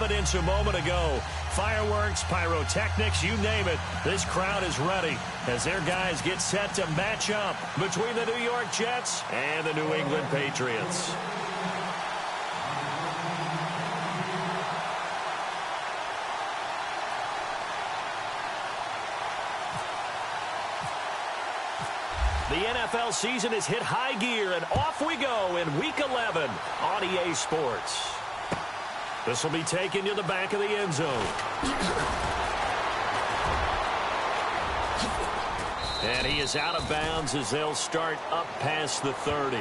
evidence a moment ago. Fireworks, pyrotechnics, you name it. This crowd is ready as their guys get set to match up between the New York Jets and the New England Patriots. The NFL season has hit high gear, and off we go in Week 11 on EA Sports. This will be taken to the back of the end zone. And he is out of bounds as they'll start up past the 30.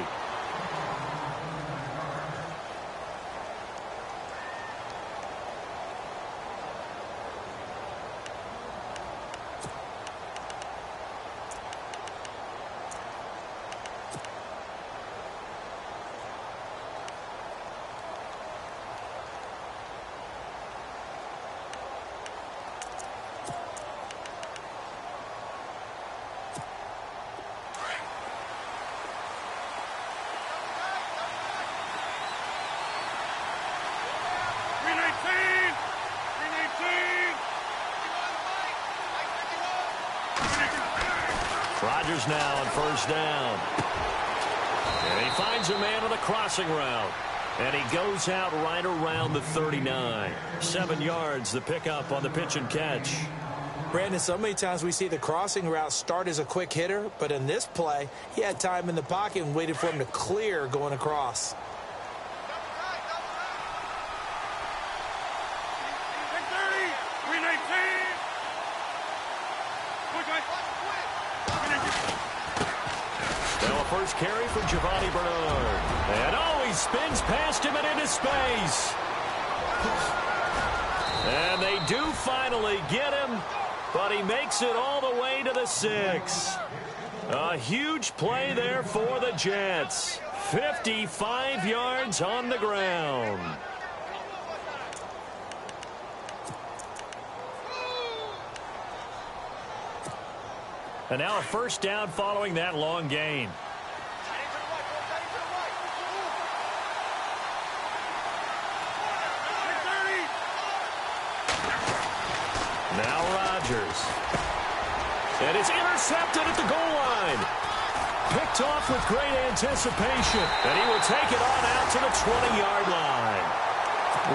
Rodgers now on first down. And he finds a man on the crossing route. And he goes out right around the 39. 7 yards, the pickup on the pitch and catch. Brandon, so many times we see the crossing route start as a quick hitter, but in this play, he had time in the pocket and waited for him to clear going across. First carry for Giovanni Bernard. And he spins past him and into space. And they do finally get him, but he makes it all the way to the 6. A huge play there for the Jets. 55 yards on the ground. And now a first down following that long gain. Now Rodgers. And it's intercepted at the goal line. Picked off with great anticipation. And he will take it on out to the 20-yard line.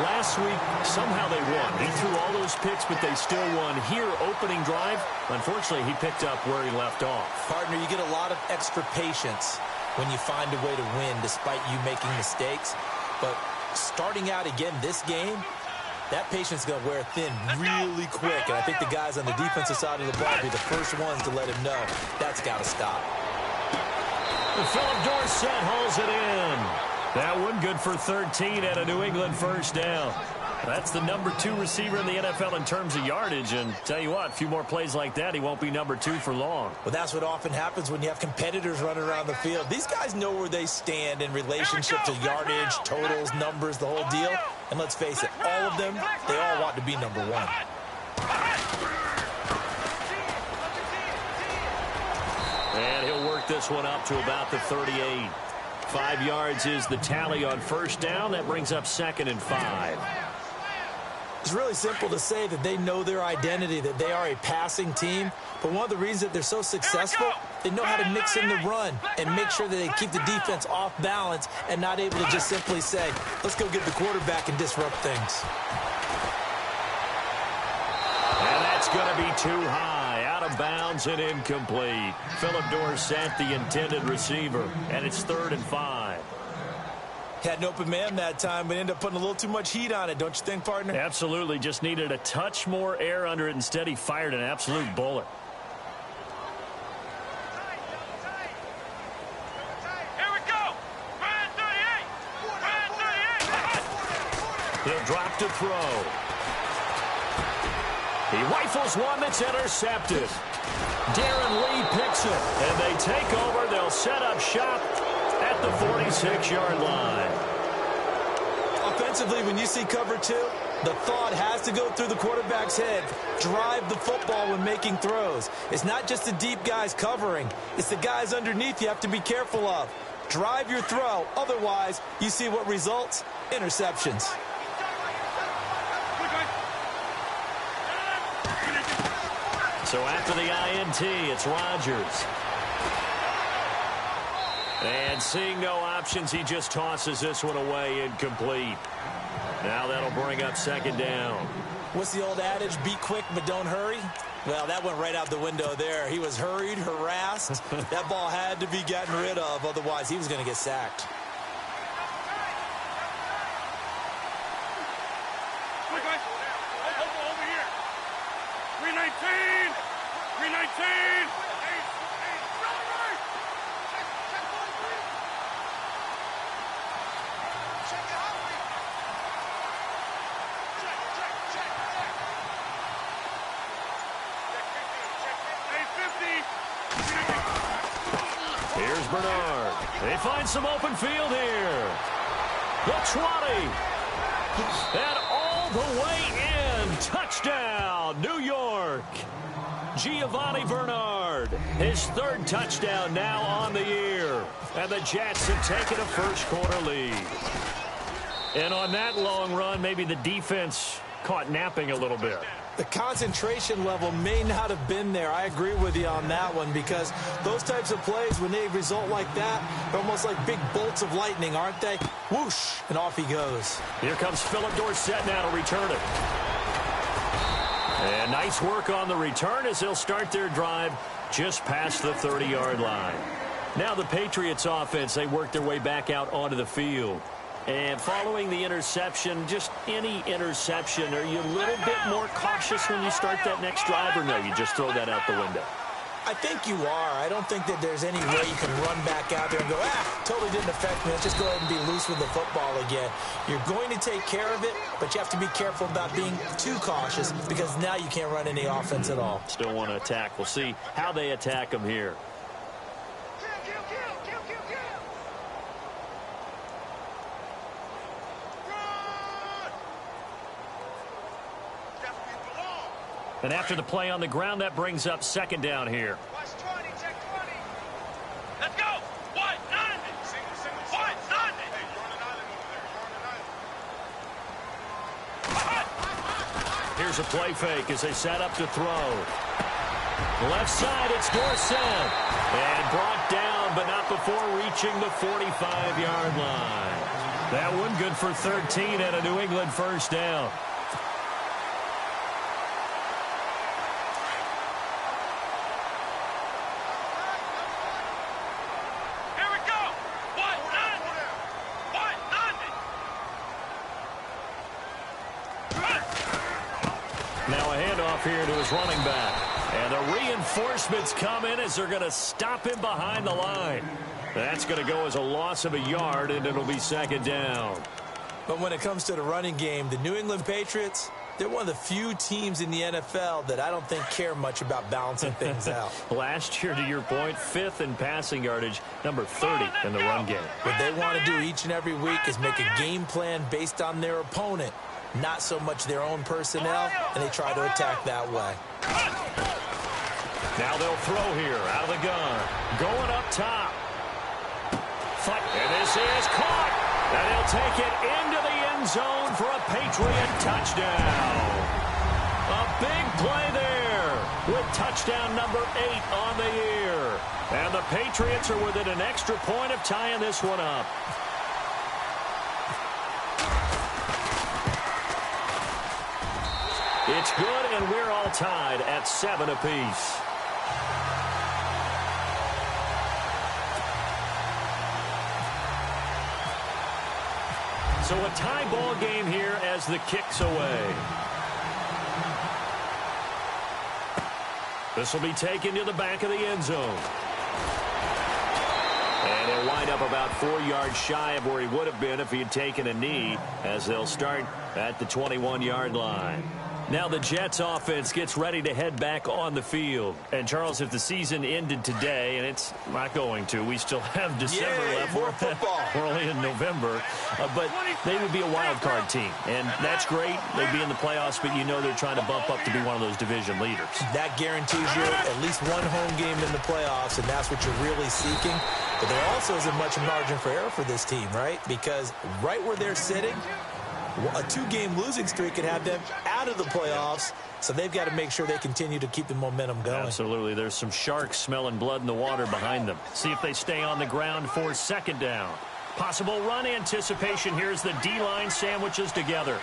Last week, somehow they won. He threw all those picks, but they still won. Here, opening drive, unfortunately, he picked up where he left off. Partner, you get a lot of extra patience when you find a way to win despite you making mistakes. But starting out again this game, that patience is going to wear thin really quick, and I think the guys on the defensive side of the ball will be the first ones to let him know that's got to stop. Philip Dorsett hauls it in. That one good for 13 at a New England first down. That's the number 2 receiver in the NFL in terms of yardage, and tell you what, a few more plays like that, he won't be number 2 for long. Well, that's what often happens when you have competitors running around the field. These guys know where they stand in relationship to yardage, totals, numbers, the whole deal. And let's face it, all of them, they all want to be number 1. And he'll work this one up to about the 38. 5 yards is the tally on first down. That brings up 2nd and 5. It's really simple to say that they know their identity, that they are a passing team. But one of the reasons that they're so successful, they know how to mix in the run and make sure that they keep the defense off balance and not able to just simply say, let's go get the quarterback and disrupt things. And that's going to be too high, out of bounds and incomplete. Philip Dorsett, the intended receiver, and it's 3rd and 5. Had an open man that time, but ended up putting a little too much heat on it, don't you think, partner? Absolutely. Just needed a touch more air under it. Instead, he fired an absolute bullet. Here we go. Brand 38. Brand 38. He'll drop to throw. He rifles one that's intercepted. Darren Lee picks it, and they take over. They'll set up shop at the 46-yard line. Offensively, when you see cover 2, the thought has to go through the quarterback's head. Drive the football when making throws. It's not just the deep guys covering. It's the guys underneath you have to be careful of. Drive your throw. Otherwise, you see what results? Interceptions. So after the INT, it's Rodgers. And seeing no options, he just tosses this one away incomplete. Now that'll bring up second down. What's the old adage? Be quick, but don't hurry. Well, that went right out the window there. He was hurried, harassed. That ball had to be gotten rid of. Otherwise, he was going to get sacked. Over here. 319. 319. Here's Bernard. They find some open field here. The 20. And all the way in. Touchdown, New York. Giovanni Bernard. His third touchdown now on the year. And the Jets have taken a first-quarter lead. And on that long run, maybe the defense caught napping a little bit. The concentration level may not have been there. I agree with you on that one, because those types of plays, when they result like that, they're almost like big bolts of lightning, aren't they? Whoosh, and off he goes. Here comes Philip Dorsett now to return it. And nice work on the return as they'll start their drive just past the 30-yard line. Now the Patriots offense, they work their way back out onto the field. And following the interception, just any interception, are you a little bit more cautious when you start that next drive, or no, you just throw that out the window? I think you are. I don't think that there's any way you can run back out there and go, totally didn't affect me. Let's just go ahead and be loose with the football again. You're going to take care of it, but you have to be careful about being too cautious, because now you can't run any offense at all. Still want to attack. We'll see how they attack them here. And after the play on the ground, that brings up second down here. Watch 20, check 20. Let's go. What? 90. What? 90. Hey, you're on an island over there. You're on an island. Here's a play fake as they set up to throw. Left side, it's Dorsett. And brought down, but not before reaching the 45-yard line. That one good for 13 and a New England first down. Here to his running back. And the reinforcements come in as they're going to stop him behind the line. That's going to go as a loss of a yard, and it'll be second down. But when it comes to the running game, the New England Patriots, they're one of the few teams in the NFL that I don't think care much about balancing things out. Last year, to your point, 5th in passing yardage, number 30 in the run game. What they want to do each and every week is make a game plan based on their opponent, not so much their own personnel, and they try to attack that way. Now they'll throw here out of the gun. Going up top. And this is caught. And he'll take it into the end zone for a Patriot touchdown. A big play there with touchdown number 8 on the year. And the Patriots are within an extra point of tying this one up. It's good, and we're all tied at 7 apiece. So a tie ball game here as the kick's away. This will be taken to the back of the end zone. And he'll wind up about 4 yards shy of where he would have been if he had taken a knee, as they'll start at the 21-yard line. Now the Jets offense gets ready to head back on the field. And, Charles, if the season ended today, and it's not going to, we still have December left. More football. We're only in November. But they would be a wild card team. And that's great. They'd be in the playoffs, but you know they're trying to bump up to be one of those division leaders. That guarantees you at least one home game in the playoffs, and that's what you're really seeking. But there also isn't much margin for error for this team, right? Because right where they're sitting, A 2-game losing streak could have them out of the playoffs, so they've got to make sure they continue to keep the momentum going. Absolutely. There's some sharks smelling blood in the water behind them. See if they stay on the ground for second down. Possible run anticipation. Here's the D-line sandwiches together.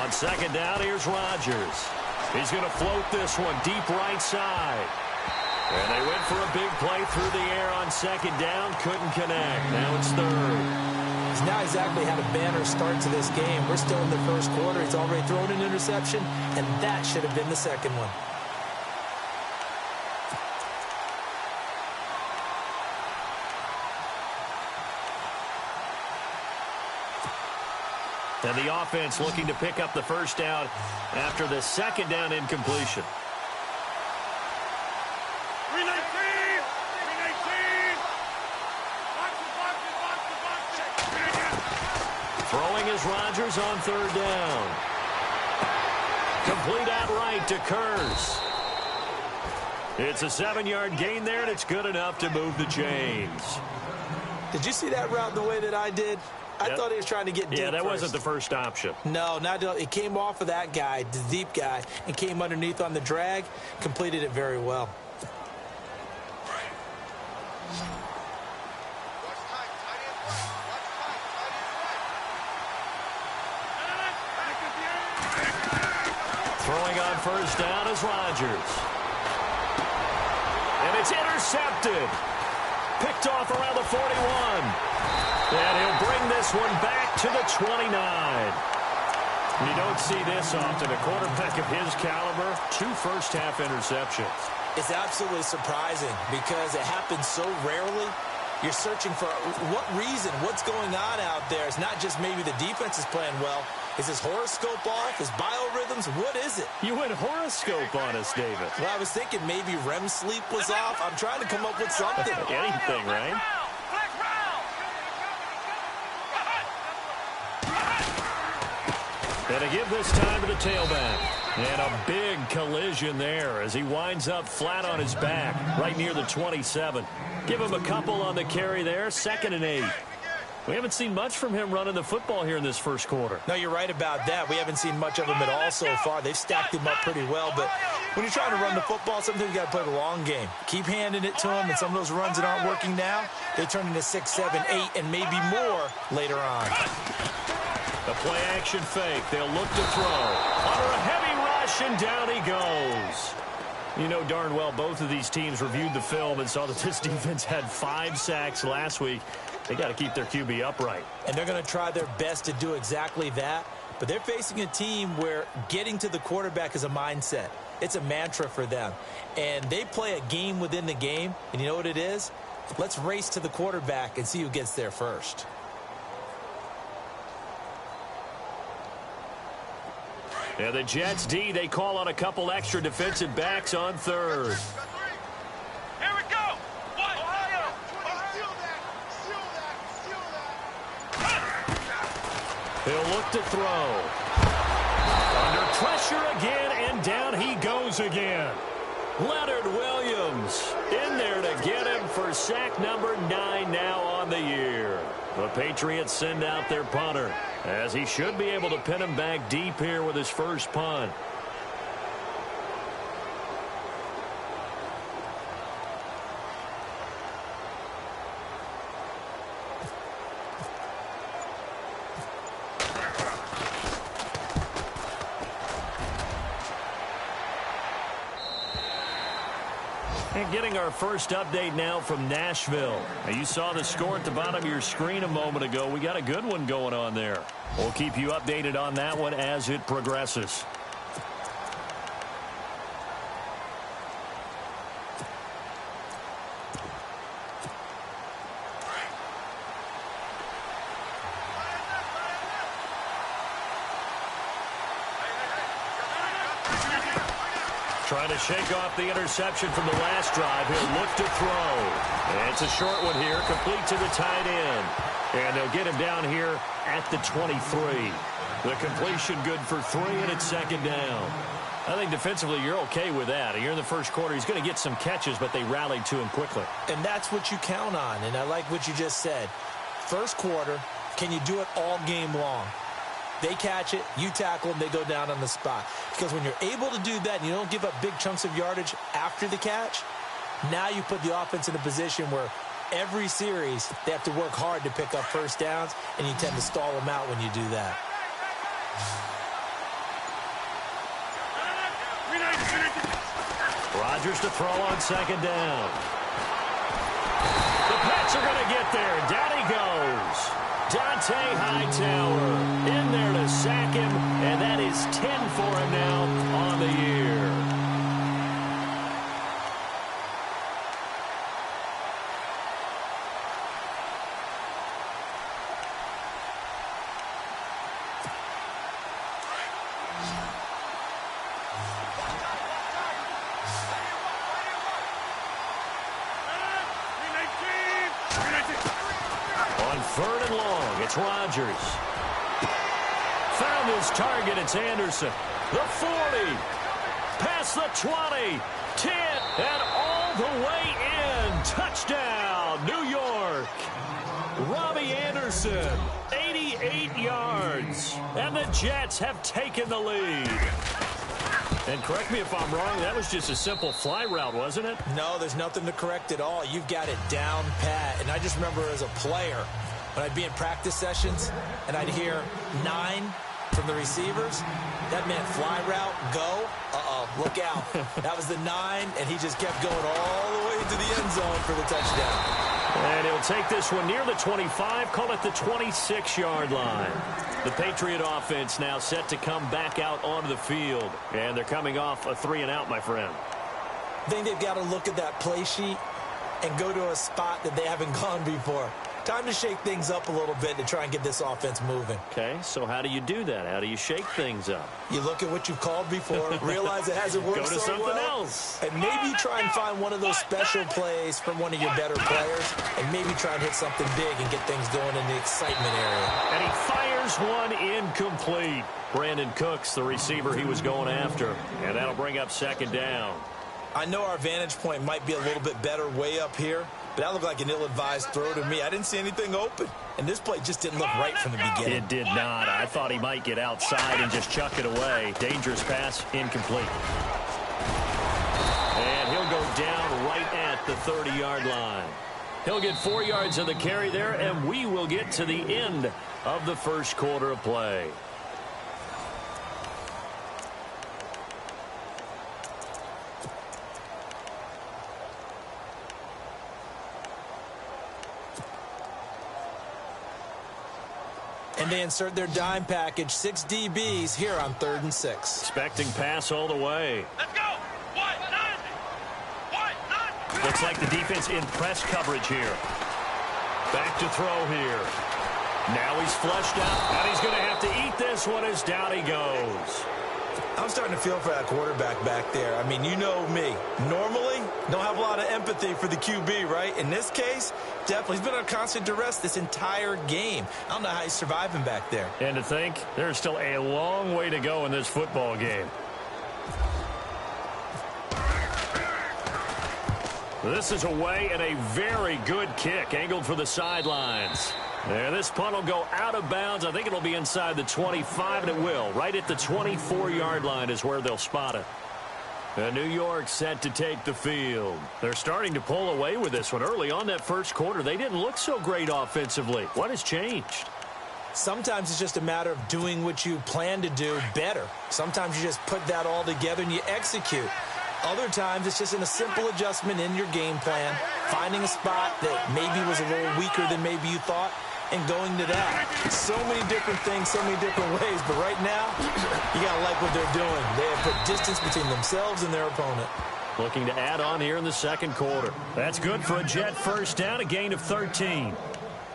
On second down, here's Rodgers. He's going to float this one deep right side. And they went for a big play through the air on second down. Couldn't connect. Now it's third. He's not exactly had a banner start to this game. We're still in the first quarter. He's already thrown an interception, and that should have been the second one. And the offense looking to pick up the first down after the second down incompletion. 319! 319! Throwing is Rodgers on third down. Complete outright to Kurz. It's a 7-yard gain there, and it's good enough to move the chains. Did you see that route the way that I did? I thought he was trying to get deep. Yeah, that first. wasn't the first option. No, not it came off of that guy, the deep guy, and came underneath on the drag. Completed it very well. Throwing on first down is Rodgers. And it's intercepted. Picked off around the 41. And he'll bring this one back to the 29. You don't see this often. A quarterback of his caliber, 2 first-half interceptions. It's absolutely surprising because it happens so rarely. You're searching for what reason, what's going on out there. It's not just maybe the defense is playing well. Is his horoscope off? His biorhythms? What is it? You went horoscope on us, David. Well, I was thinking maybe REM sleep was off. I'm trying to come up with something. Anything, right? And to give this time to the tailback. And a big collision there as he winds up flat on his back right near the 27. Give him a couple on the carry there, 2nd and 8. We haven't seen much from him running the football here in this first quarter. No, you're right about that. We haven't seen much of him at all so far. They've stacked him up pretty well, but when you're trying to run the football, sometimes you got to play the long game. Keep handing it to him, and some of those runs that aren't working now, they turn into 6, 7, 8, and maybe more later on. The play action fake. They'll look to throw. Under a heavy rush, and down he goes. You know darn well both of these teams reviewed the film and saw that this defense had 5 sacks last week. They got to keep their QB upright. And they're going to try their best to do exactly that. But they're facing a team where getting to the quarterback is a mindset. It's a mantra for them. And they play a game within the game. And you know what it is? Let's race to the quarterback and see who gets there first. And the Jets D, they call on a couple extra defensive backs on third. Here we go. Ohio. He'll look to throw. Under pressure again, and down he goes again. Leonard Williams in there to get him for sack number 9 now on the year. The Patriots send out their punter, as he should be able to pin him back deep here with his first punt. And getting our first update now from Nashville. Now, you saw the score at the bottom of your screen a moment ago. We got a good one going on there. We'll keep you updated on that one as it progresses. Trying to shake off the interception from the last drive. He'll look to throw. And it's a short one here, complete to the tight end. And they'll get him down here at the 23. The completion good for 3, and it's 2nd down. I think defensively you're okay with that. You're in the first quarter. He's going to get some catches, but they rallied to him quickly. And that's what you count on, and I like what you just said. First quarter, Can you do it all game long? They catch it, you tackle them, they go down on the spot. Because when you're able to do that and you don't give up big chunks of yardage after the catch, now you put the offense in a position where every series they have to work hard to pick up first downs, and you tend to stall them out when you do that. Rodgers to throw on second down. The Pats are going to get there. Down he goes. Dante Hightower in there to sack him, and that is 10 for him now on the year. Third and long, it's Rodgers. Found his target, it's Anderson. The 40, past the 20, 10, and all the way in. Touchdown, New York. Robbie Anderson, 88 yards. And the Jets have taken the lead. And correct me if I'm wrong, that was just a simple fly route, wasn't it? No, there's nothing to correct at all. You've got it down pat. And I just remember as a player, when I'd be in practice sessions and I'd hear 9 from the receivers, that meant fly route, go, look out. That was the 9, and he just kept going all the way to the end zone for the touchdown. And he'll take this one near the 25, call it the 26-yard line. The Patriot offense now set to come back out onto the field, and they're coming off a 3-and-out, my friend. I think they've got to look at that play sheet and go to a spot that they haven't gone before. Time to shake things up a little bit to try and get this offense moving. Okay, so how do you do that? How do you shake things up? You look at what you've called before, realize it hasn't worked so well. Go to something else. And maybe try and find one of those special plays from one of your better players, and maybe try and hit something big and get things going in the excitement area. And he fires one incomplete. Brandon Cooks, the receiver he was going after. And that'll bring up second down. I know our vantage point might be a little bit better way up here, but that looked like an ill-advised throw to me. I didn't see anything open, and this play just didn't look right from the beginning. It did not. I thought he might get outside and just chuck it away. Dangerous pass, incomplete. And he'll go down right at the 30-yard line. He'll get 4 yards of the carry there, and we will get to the end of the first quarter of play. And they insert their dime package, 6 DBs here on 3rd and 6. Expecting pass all the way. Let's go. What? None. Looks like the defense in press coverage here. Back to throw here. Now he's flushed out, and he's going to have to eat this one as down he goes. I'm starting to feel for that quarterback back there. I mean, you know me. Normally, don't have a lot of empathy for the QB, right? In this case, definitely. He's been on constant duress this entire game. I don't know how he's surviving back there. And to think, there's still a long way to go in this football game. This is away and a very good kick, angled for the sidelines. There, this punt will go out of bounds. I think it'll be inside the 25, and it will. Right at the 24-yard line is where they'll spot it. And New York set to take the field. They're starting to pull away with this one. Early on that first quarter, they didn't look so great offensively. What has changed? Sometimes it's just a matter of doing what you plan to do better. Sometimes you just put that all together and you execute. Other times it's just in a simple adjustment in your game plan, finding a spot that maybe was a little weaker than maybe you thought, and going to that. So many different things, so many different ways, but right now, you got to like what they're doing. They have put distance between themselves and their opponent. Looking to add on here in the second quarter. That's good for a Jet first down, a gain of 13.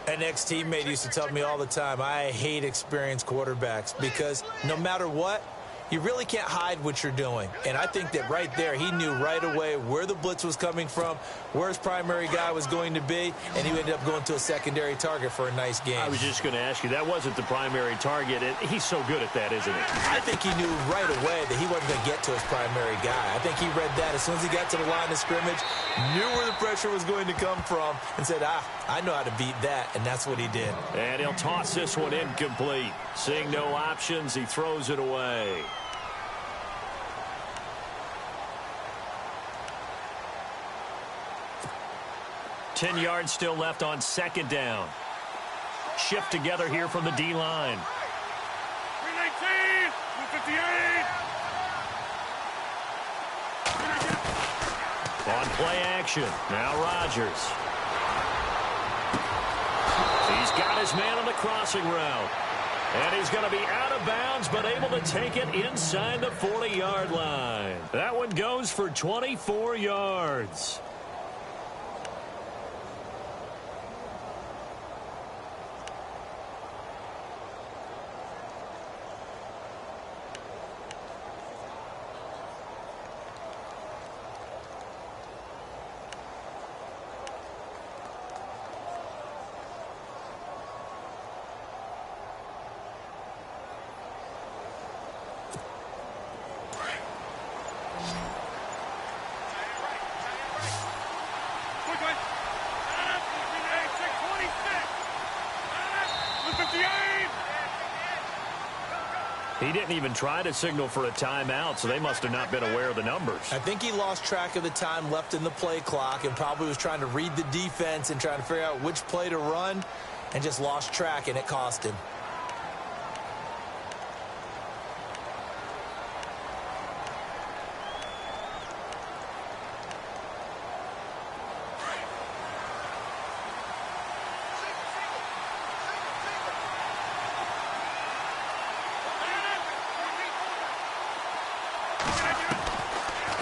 An ex-teammate used to tell me all the time, I hate experienced quarterbacks because no matter what, you really can't hide what you're doing. And I think that right there, he knew right away where the blitz was coming from, where his primary guy was going to be, and he ended up going to a secondary target for a nice game. I was just going to ask you, that wasn't the primary target. He's so good at that, isn't he? I think he knew right away that he wasn't going to get to his primary guy. I think he read that as soon as he got to the line of scrimmage, knew where the pressure was going to come from, and said, I know how to beat that, and that's what he did. And he'll toss this one incomplete. Seeing no options, he throws it away. Ten yards still left on second down. Shift together here from the D-line. 319, 258. On play action. Now Rodgers. He's got his man on the crossing route. And he's going to be out of bounds, but able to take it inside the 40-yard line. That one goes for 24 yards. He didn't even try to signal for a timeout, so they must have not been aware of the numbers. I think he lost track of the time left in the play clock and probably was trying to read the defense and trying to figure out which play to run and just lost track, and it cost him.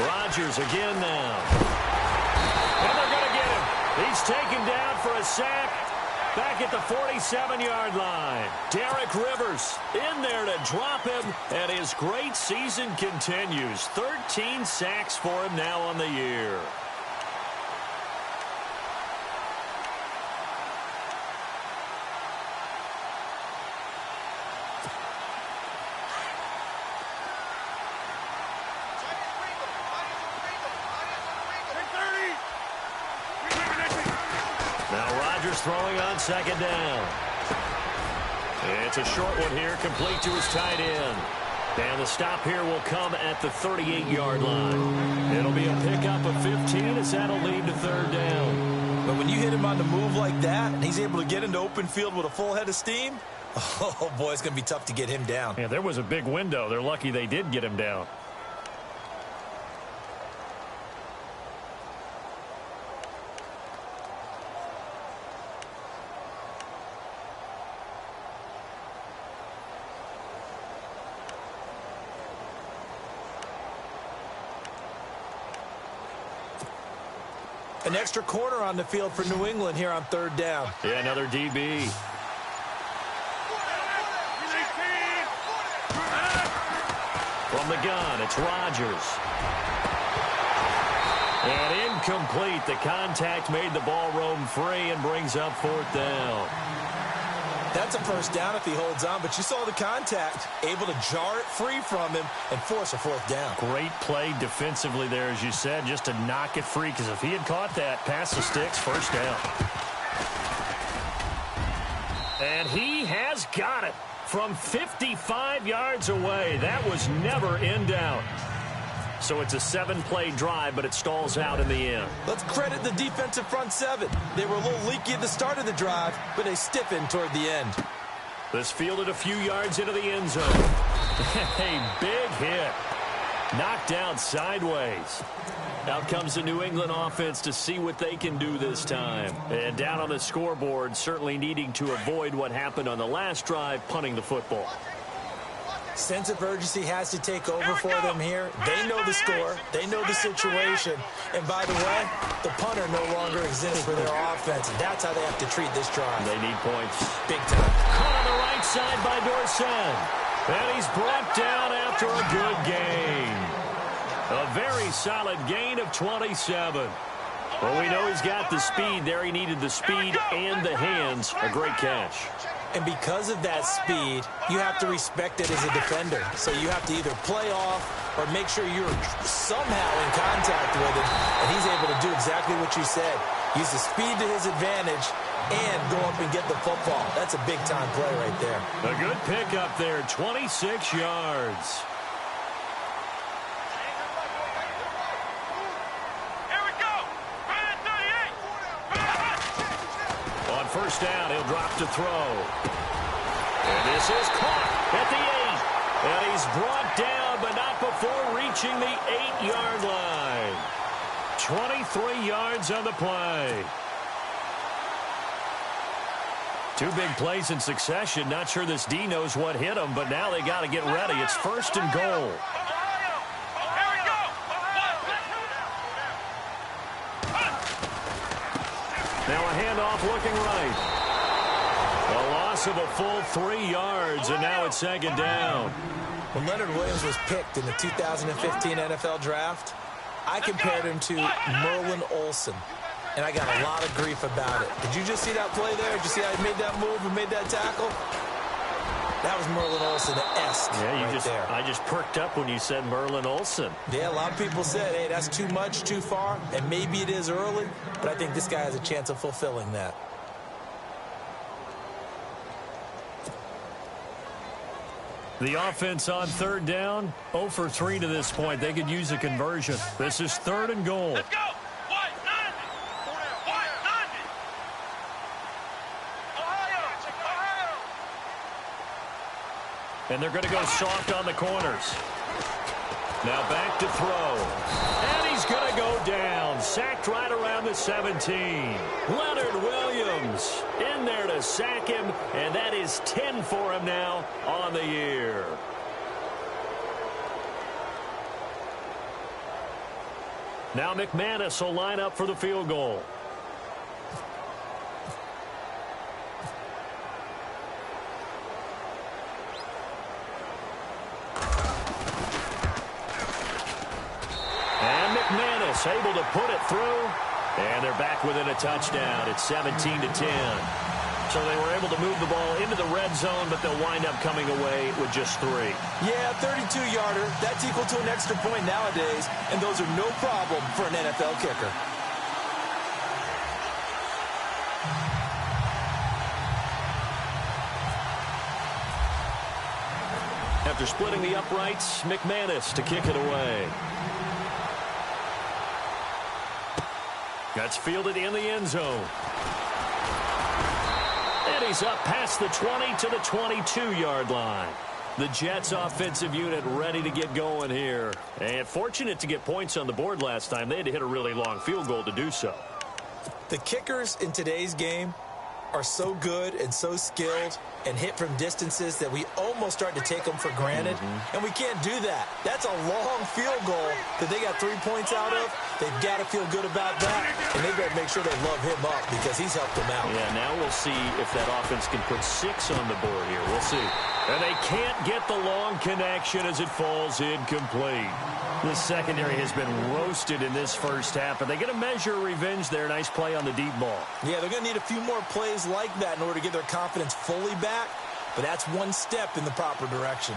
Rodgers again now. And they're going to get him. He's taken down for a sack back at the 47-yard line. Derek Rivers in there to drop him, and his great season continues. 13 sacks for him now on the year. Throwing on second down. It's a short one here, complete to his tight end. And the stop here will come at the 38-yard line. It'll be a pickup of 15 as that'll lead to third down. But when you hit him on the move like that, and he's able to get into open field with a full head of steam, oh, boy, it's going to be tough to get him down. Yeah, there was a big window. They're lucky they did get him down. An extra corner on the field for New England here on third down. Yeah, another DB. From the gun, it's Rodgers. And incomplete. The contact made the ball roam free and brings up fourth down. That's a first down if he holds on, but you saw the contact, able to jar it free from him and force a fourth down. Great play defensively there, as you said, just to knock it free, because if he had caught that, past the sticks, first down. And he has got it from 55 yards away. That was never in doubt. So it's a 7-play drive, but it stalls out in the end. Let's credit the defensive front seven. They were a little leaky at the start of the drive, but they stiffened toward the end. This fielded a few yards into the end zone. A big hit. Knocked out sideways. Out comes the New England offense to see what they can do this time. And down on the scoreboard, certainly needing to avoid what happened on the last drive, punting the football. Sense of urgency has to take over for them here. They know the score. They know the situation. And by the way, the punter no longer exists for their offense. And that's how they have to treat this drive. They need points. Big time. Caught on the right side by Dorsett. And he's brought down after a good gain. A very solid gain of 27. Well, we know he's got the speed there. He needed the speed and the hands. A great catch. And because of that speed, you have to respect it as a defender. So you have to either play off or make sure you're somehow in contact with him. And he's able to do exactly what you said. Use the speed to his advantage and go up and get the football. That's a big-time play right there. A good pickup there, 26 yards. First down, he'll drop to throw. And this is caught at the 8. And he's brought down, but not before reaching the 8-yard line. 23 yards on the play. Two big plays in succession. Not sure this D knows what hit him, but now they got to get ready. It's first and goal. Now a handoff looking right. A loss of a full 3 yards, and now it's second down. When Leonard Williams was picked in the 2015 NFL Draft, I compared him to Merlin Olsen, and I got a lot of grief about it. Did you just see that play there? Did you see how he made that move and made that tackle? That was Merlin Olsen-esque there. I just perked up when you said Merlin Olsen. Yeah, a lot of people said, hey, that's too much, too far, and maybe it is early, but I think this guy has a chance of fulfilling that. The offense on third down, 0 for 3 to this point. They could use a conversion. This is third and goal. Let's go. And they're going to go soft on the corners. Now back to throw. And he's going to go down. Sacked right around the 17. Leonard Williams in there to sack him. And that is 10 for him now on the year. Now McManus will line up for the field goal. Able to put it through, and they're back within a touchdown. It's 17-10. So they were able to move the ball into the red zone, but they'll wind up coming away with just 3. Yeah, 32-yarder. That's equal to an extra point nowadays, and those are no problem for an NFL kicker. After splitting the uprights, McManus to kick it away. That's fielded in the end zone. And he's up past the 20 to the 22-yard line. The Jets offensive unit ready to get going here. And fortunate to get points on the board last time. They had to hit a really long field goal to do so. The kickers in today's game are so good and so skilled and hit from distances that we almost start to take them for granted. And we can't do that. That's a long field goal that they got 3 points out of. They've got to feel good about that, and they've got to make sure they love him up because he's helped them out. Yeah, now we'll see if that offense can put 6 on the board here. We'll see. And they can't get the long connection as it falls incomplete. The secondary has been roasted in this first half, but they get a measure of revenge there. Nice play on the deep ball. Yeah, they're going to need a few more plays like that in order to get their confidence fully back, but that's one step in the proper direction.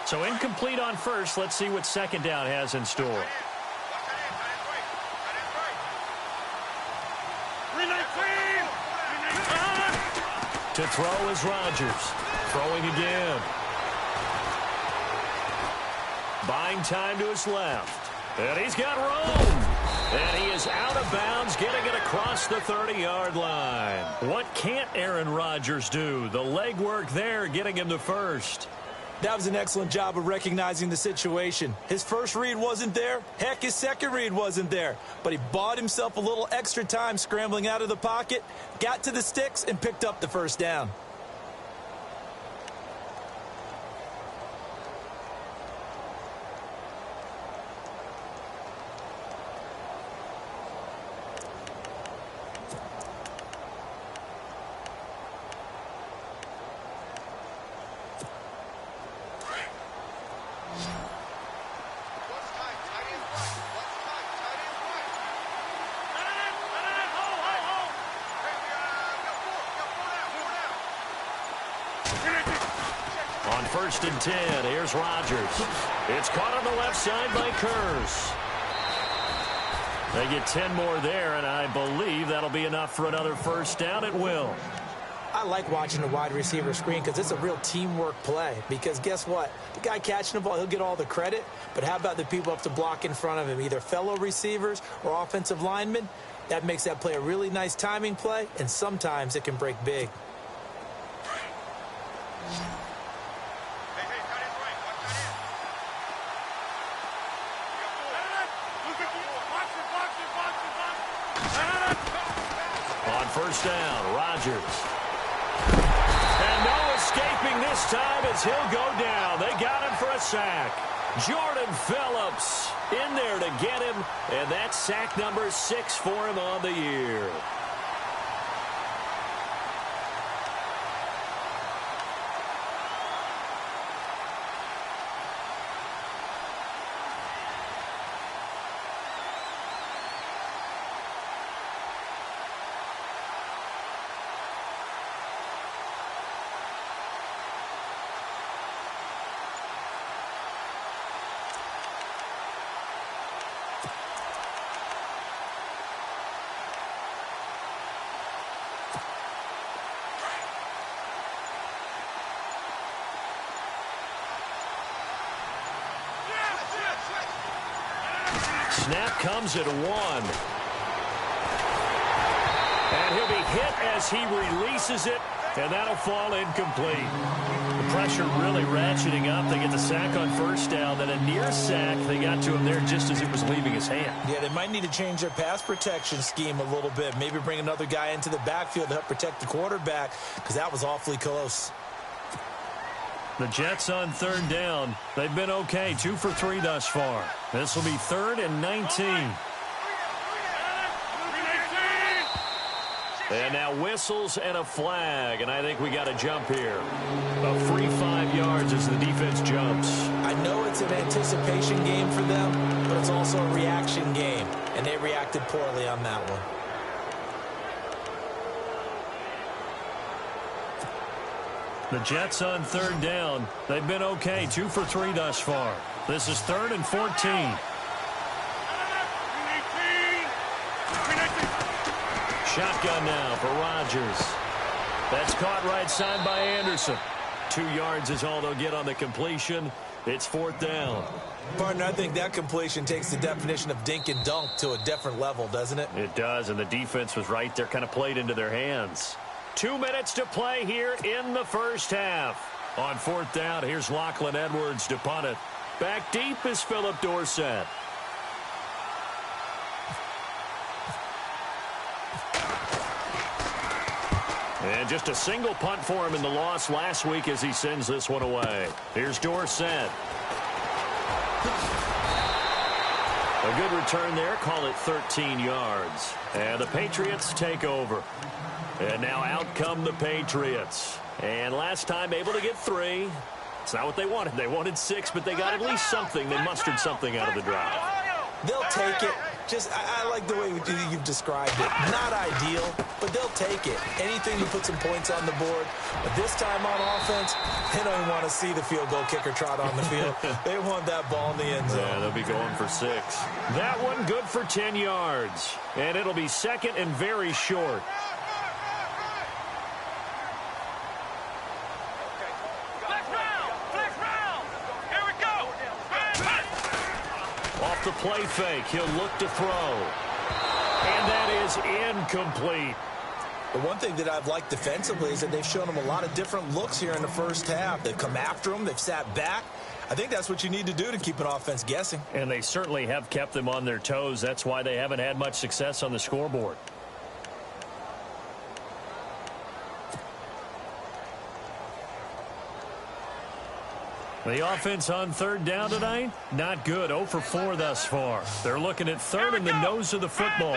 So incomplete on first. Let's see what second down has in store. To throw is Rodgers. Throwing again. Buying time to his left. And he's got room. And he is out of bounds, getting it across the 30-yard line. What can't Aaron Rodgers do? The legwork there, getting him the first. That was an excellent job of recognizing the situation. His first read wasn't there. Heck, his second read wasn't there. But he bought himself a little extra time scrambling out of the pocket, got to the sticks, and picked up the first down. first and 10, here's Rodgers. It's caught on the left side by Kearse. They get 10 more there, and I believe that'll be enough for another first down. It will. I like watching the wide receiver screen because it's a real teamwork play. Because guess what? The guy catching the ball, he'll get all the credit. But how about the people up to block in front of him, either fellow receivers or offensive linemen? That makes that play a really nice timing play, and sometimes it can break big. On first down, Rodgers. And no escaping this time as he'll go down. They got him for a sack. Jordan Phillips in there to get him, and that's sack number 6 for him on the year. Snap comes at 1. And he'll be hit as he releases it, and that'll fall incomplete. The pressure really ratcheting up. They get the sack on first down, then a near sack. They got to him there just as it was leaving his hand. Yeah, they might need to change their pass protection scheme a little bit. Maybe bring another guy into the backfield to help protect the quarterback, because that was awfully close. The Jets on third down. They've been okay, 2 for 3 thus far. This will be 3rd and 19. And now whistles and a flag, and I think we got a jump here. A free 5 yards as the defense jumps. I know it's an anticipation game for them, but it's also a reaction game, and they reacted poorly on that one. The Jets on third down. They've been okay, 2 for 3 thus far. This is 3rd and 14. Shotgun now for Rodgers. That's caught right side by Anderson. 2 yards is all they'll get on the completion. It's 4th down. Partner, I think that completion takes the definition of dink and dunk to a different level, doesn't it? It does, and the defense was right there, kind of played into their hands. 2 minutes to play here in the first half. On 4th down, here's Lachlan Edwards to punt it. Back deep is Philip Dorsett. And just a single punt for him in the loss last week as he sends this one away. Here's Dorsett. A good return there. Call it 13 yards. And the Patriots take over. And now out come the Patriots. And last time able to get 3. It's not what they wanted. They wanted 6, but they got at least something. They mustered something out of the drive. They'll take it. Just, I like the way you've described it. Not ideal, but they'll take it. Anything to put some points on the board. But this time on offense, they don't even want to see the field goal kicker trot on the field. They want that ball in the end zone. Yeah, they'll be going for 6. That one good for 10 yards. And it'll be 2nd and very short. Off the play fake, he'll look to throw. And that is incomplete. The one thing that I've liked defensively is that they've shown them a lot of different looks here in the first half. They've come after them. They've sat back. I think that's what you need to do to keep an offense guessing. And they certainly have kept them on their toes. That's why they haven't had much success on the scoreboard. The offense on third down tonight, not good. 0 for 4 thus far. They're looking at 3rd in the nose of the football.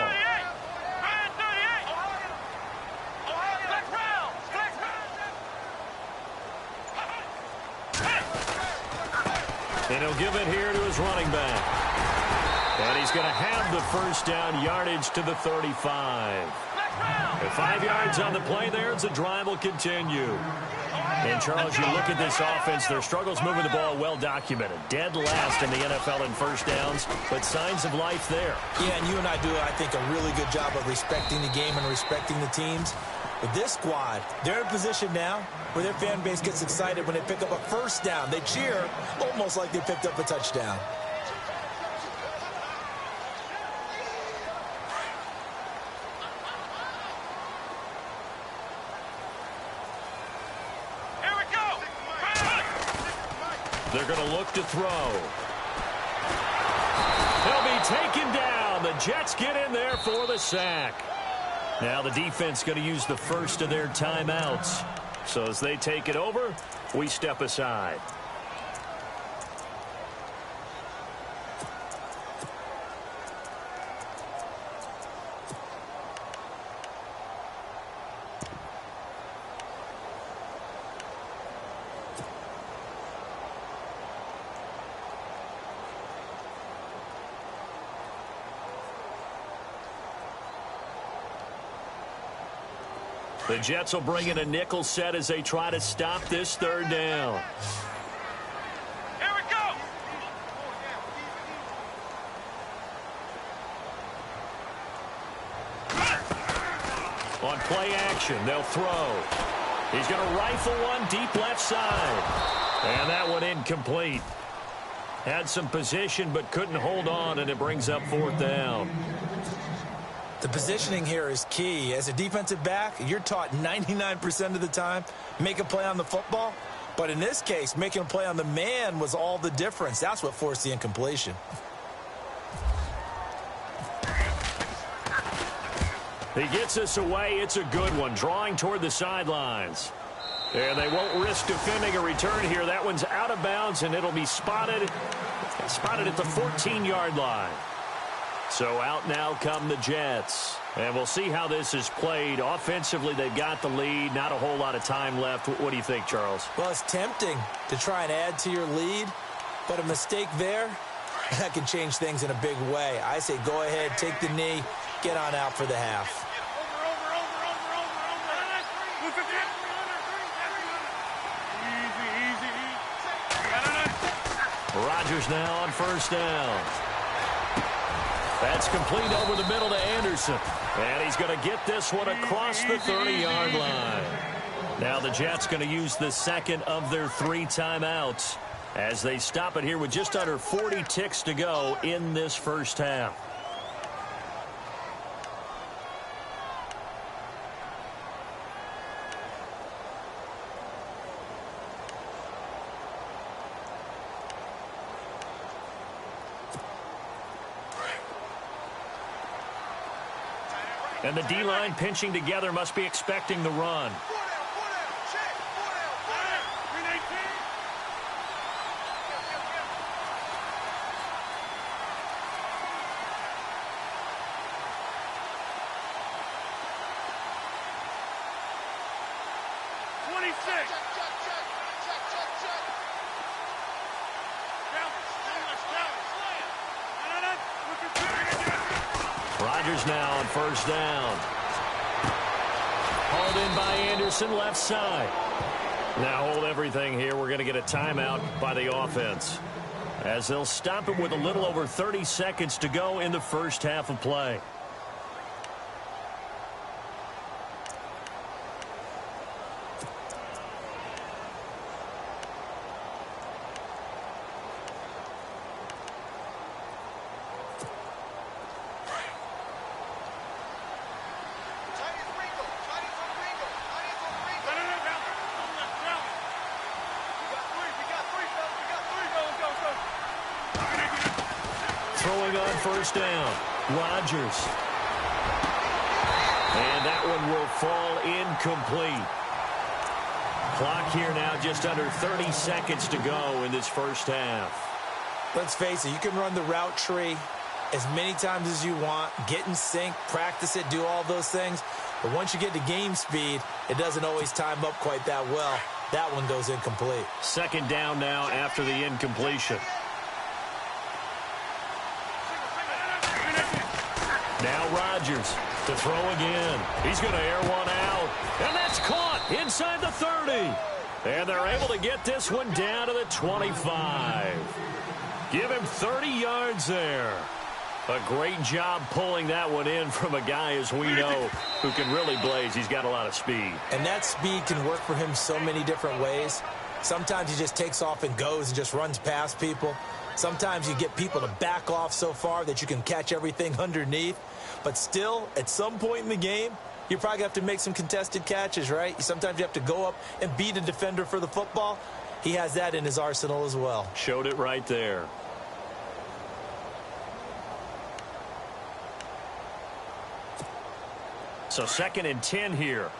And he'll give it here to his running back. And he's going to have the first down, yardage to the 35. At 5 yards on the play there, the drive will continue. And, Charles, you look at this offense, their struggles moving the ball well documented. Dead last in the NFL in first downs, but signs of life there. Yeah, and you and I do, I think, a really good job of respecting the game and respecting the teams. With this squad, they're in a position now where their fan base gets excited when they pick up a first down. They cheer almost like they picked up a touchdown. They're going to look to throw. He'll be taken down. The Jets get in there for the sack. Now the defense going to use the first of their timeouts. So as they take it over, we step aside. The Jets will bring in a nickel set as they try to stop this third down. Here we go. On play action, they'll throw. He's going to rifle one deep left side. And that one incomplete. Had some position but couldn't hold on, and it brings up fourth down. The positioning here is key. As a defensive back, you're taught 99% of the time, make a play on the football. But in this case, making a play on the man was all the difference. That's what forced the incompletion. He gets us away. It's a good one, drawing toward the sidelines. And they won't risk defending a return here. That one's out of bounds, and it'll be spotted at the 14-yard line. So out now come the Jets. And we'll see how this is played. Offensively, they've got the lead. Not a whole lot of time left. What do you think, Charles? Well, it's tempting to try and add to your lead, but a mistake there, that can change things in a big way. I say go ahead, take the knee, get on out for the half. Rodgers now on first down. That's complete over the middle to Anderson. And he's going to get this one across the 30-yard line. Now the Jets going to use the second of their 3 timeouts as they stop it here with just under 40 ticks to go in this first half. And the D-line pinching together, must be expecting the run. Rodgers now on first down. Hauled in by Anderson, left side. Now hold everything here. We're going to get a timeout by the offense, as they'll stop it with a little over 30 seconds to go in the first half of play. Throwing on first down, Rodgers. And that one will fall incomplete. Clock here now just under 30 seconds to go in this first half. Let's face it, you can run the route tree as many times as you want, get in sync, practice it, do all those things. But once you get to game speed, it doesn't always time up quite that well. That one goes incomplete. Second down now after the incompletion. Now Rodgers to throw again. He's going to air one out. And that's caught inside the 30. And they're able to get this one down to the 25. Give him 30 yards there. A great job pulling that one in from a guy, as we know, who can really blaze. He's got a lot of speed. And that speed can work for him so many different ways. Sometimes he just takes off and goes and just runs past people. Sometimes you get people to back off so far that you can catch everything underneath. But still, at some point in the game, you probably have to make some contested catches, right? Sometimes you have to go up and beat a defender for the football. He has that in his arsenal as well. Showed it right there. So 2nd and 10 here.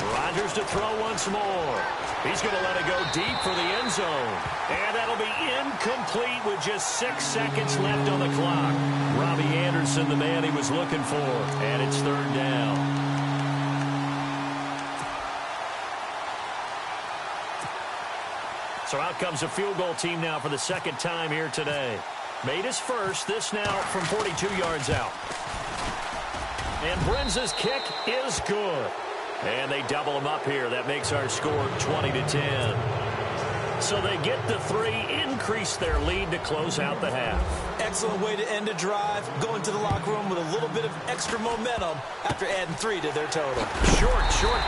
Rodgers to throw once more. He's going to let it go deep for the end zone. And that'll be incomplete with just 6 seconds left on the clock. Robbie Anderson, the man he was looking for. And it's 3rd down. So out comes a field goal team now for the 2nd time here today. Made his first. This now from 42 yards out. And Brenza's kick is good. And they double him up here. That makes our score 20-10. So they get the 3, increase their lead to close out the half. Excellent way to end a drive. Go into the locker room with a little bit of extra momentum after adding 3 to their total. Short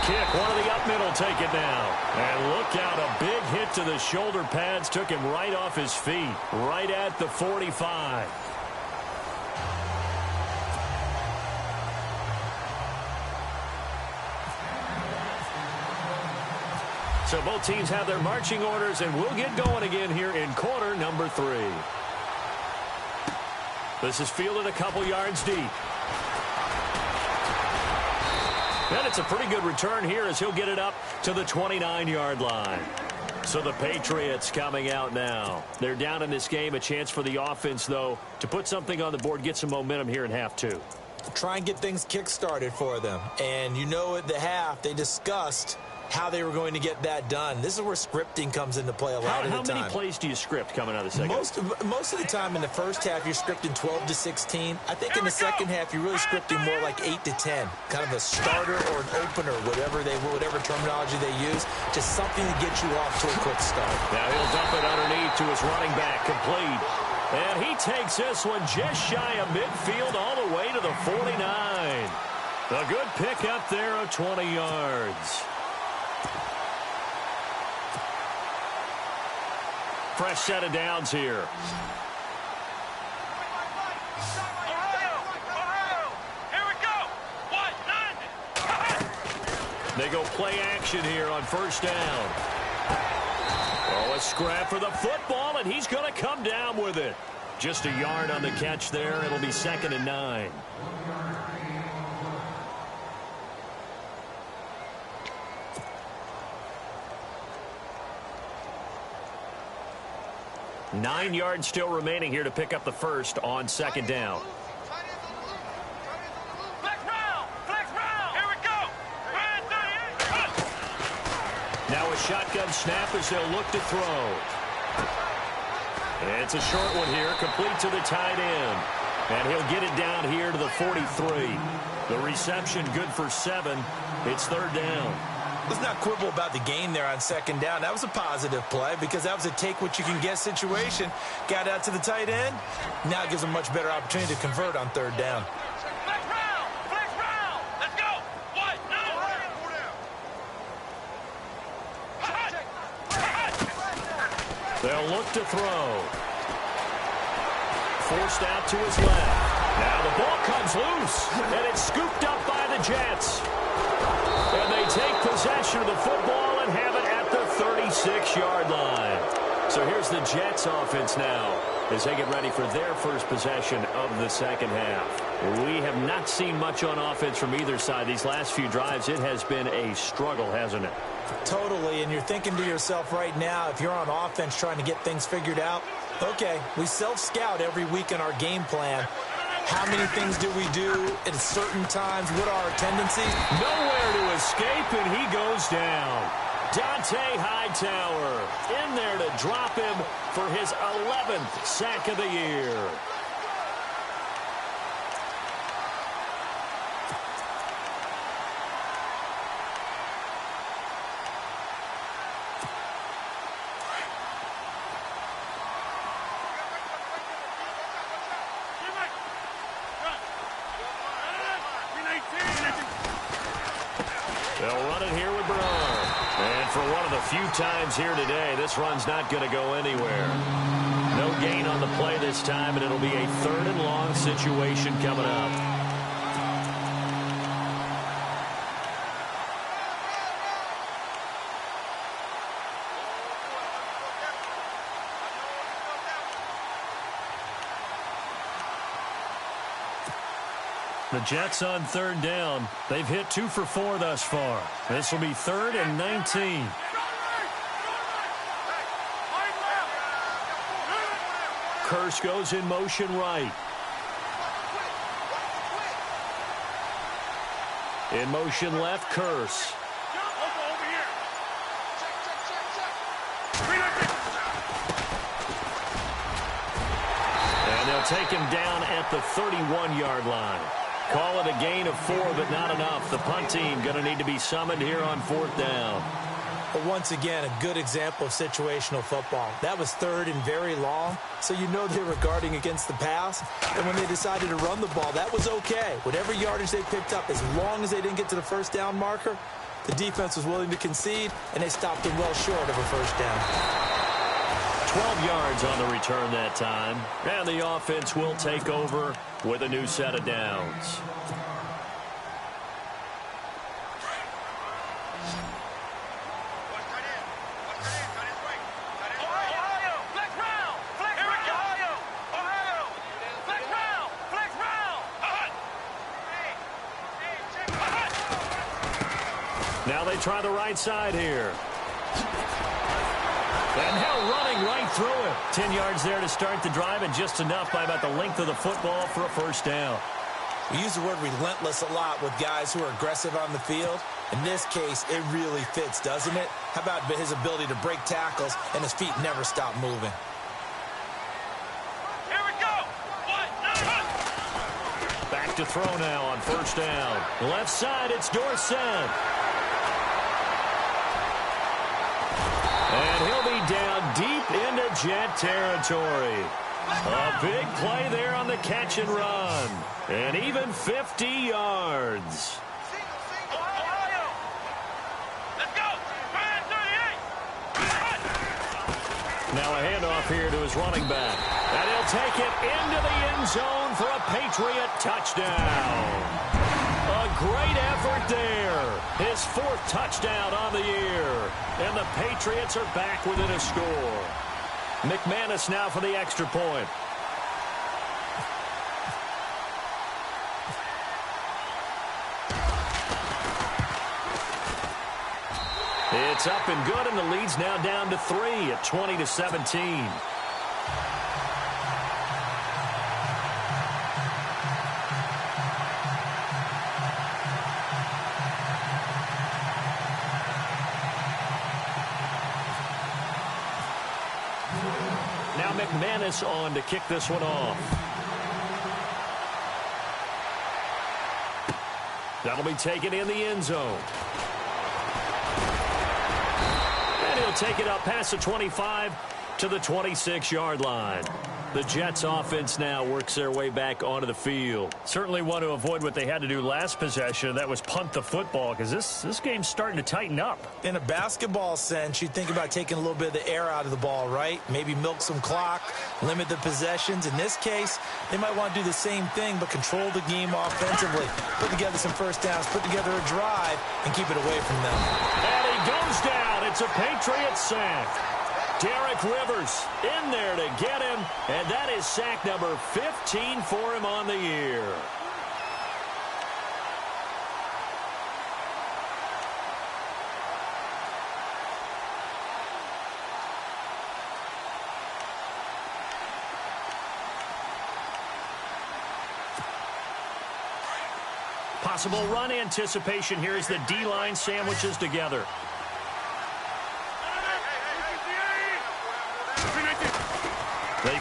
kick. One of the up middle take it now. And look out, a big hit to the shoulder pads. Took him right off his feet. Right at the 45. So both teams have their marching orders, and we'll get going again here in quarter number 3. This is fielded a couple yards deep. And it's a pretty good return here as he'll get it up to the 29-yard line. So the Patriots coming out now. They're down in this game. A chance for the offense, though, to put something on the board, get some momentum here in half 2. Try and get things kick-started for them. And you know at the half, they discussed how they were going to get that done. This is where scripting comes into play a lot of the time. How many plays do you script coming out of the second? Most of the time in the first half, you're scripting 12 to 16. I think in the second half, you're really scripting more like 8 to 10. Kind of a starter or an opener, whatever terminology they use. Just something to get you off to a quick start. Now he'll dump it underneath to his running back, complete. And he takes this one just shy of midfield all the way to the 49. A good pick up there of 20 yards. Fresh set of downs here. Here we go. They go play action here on first down. Oh, a scrap for the football, and he's going to come down with it. Just a yard on the catch there. It'll be 2nd and 9. Nine yards still remaining here to pick up the first on 2nd down. Flex round. Here we go. Now a shotgun snap as they'll look to throw. It's a short one here, complete to the tight end. And he'll get it down here to the 43. The reception good for 7. It's 3rd down. Let's not quibble about the gain there on 2nd down. That was a positive play because that was a take-what-you-can-get situation. Got out to the tight end. Now it gives them a much better opportunity to convert on 3rd down. Flex round. Let's go. 1, 9. They'll look to throw. Forced out to his left. Now the ball comes loose, and it's scooped up by the Jets. And they take possession of the football and have it at the 36-yard line. So here's the Jets offense now as they get ready for their first possession of the second half. We have not seen much on offense from either side. These last few drives, it has been a struggle, hasn't it? Totally, and you're thinking to yourself right now, if you're on offense trying to get things figured out, okay, we self-scout every week in our game plan. How many things do we do at certain times? What are our tendencies? Nowhere to escape, and he goes down. Dante Hightower in there to drop him for his 11th sack of the year. They'll run it here with Bernard. And for one of the few times here today, this run's not going to go anywhere. No gain on the play this time, and it'll be a 3rd and long situation coming up. The Jets on 3rd down. They've hit 2 for 4 thus far. This will be 3rd and 19. Kearse goes in motion right. In motion left, Kearse. And they'll take him down at the 31-yard line. Call it a gain of 4, but not enough. The punt team going to need to be summoned here on 4th down. But once again, a good example of situational football. That was 3rd and very long, so you know they were guarding against the pass. And when they decided to run the ball, that was okay. Whatever yardage they picked up, as long as they didn't get to the 1st down marker, the defense was willing to concede, and they stopped them well short of a 1st down. 12 yards on the return that time. And the offense will take over with a new set of downs. Now they try the right side here. And now running right through it. 10 yards there to start the drive, and just enough by about the length of the football for a 1st down. We use the word relentless a lot with guys who are aggressive on the field. In this case, it really fits, doesn't it? How about his ability to break tackles and his feet never stop moving? Here we go. Back to throw now on 1st down. Left side, it's Dorsett. And he'll be down deep into Jet territory. A big play there on the catch and run. And even 50 yards. Let's go. Now a handoff here to his running back. And he'll take it into the end zone for a Patriot touchdown. A great effort there. His 4th touchdown on the year. And the Patriots are back within a score. McManus now for the extra point. It's up and good, and the lead's now down to 3 at 20-17. Now McManus on to kick this one off. That'll be taken in the end zone. And he'll take it up past the 25 to the 26-yard line. The Jets offense now works their way back onto the field. Certainly want to avoid what they had to do last possession. That was punt the football, because this game's starting to tighten up. In a basketball sense, you think about taking a little bit of the air out of the ball, right? Maybe milk some clock, limit the possessions. In this case, they might want to do the same thing, but control the game offensively. Put together some 1st downs, put together a drive, and keep it away from them. And he goes down. It's a Patriot sack. Derek Rivers in there to get him, and that is sack number 15 for him on the year. Possible run anticipation here as the D-line sandwiches together.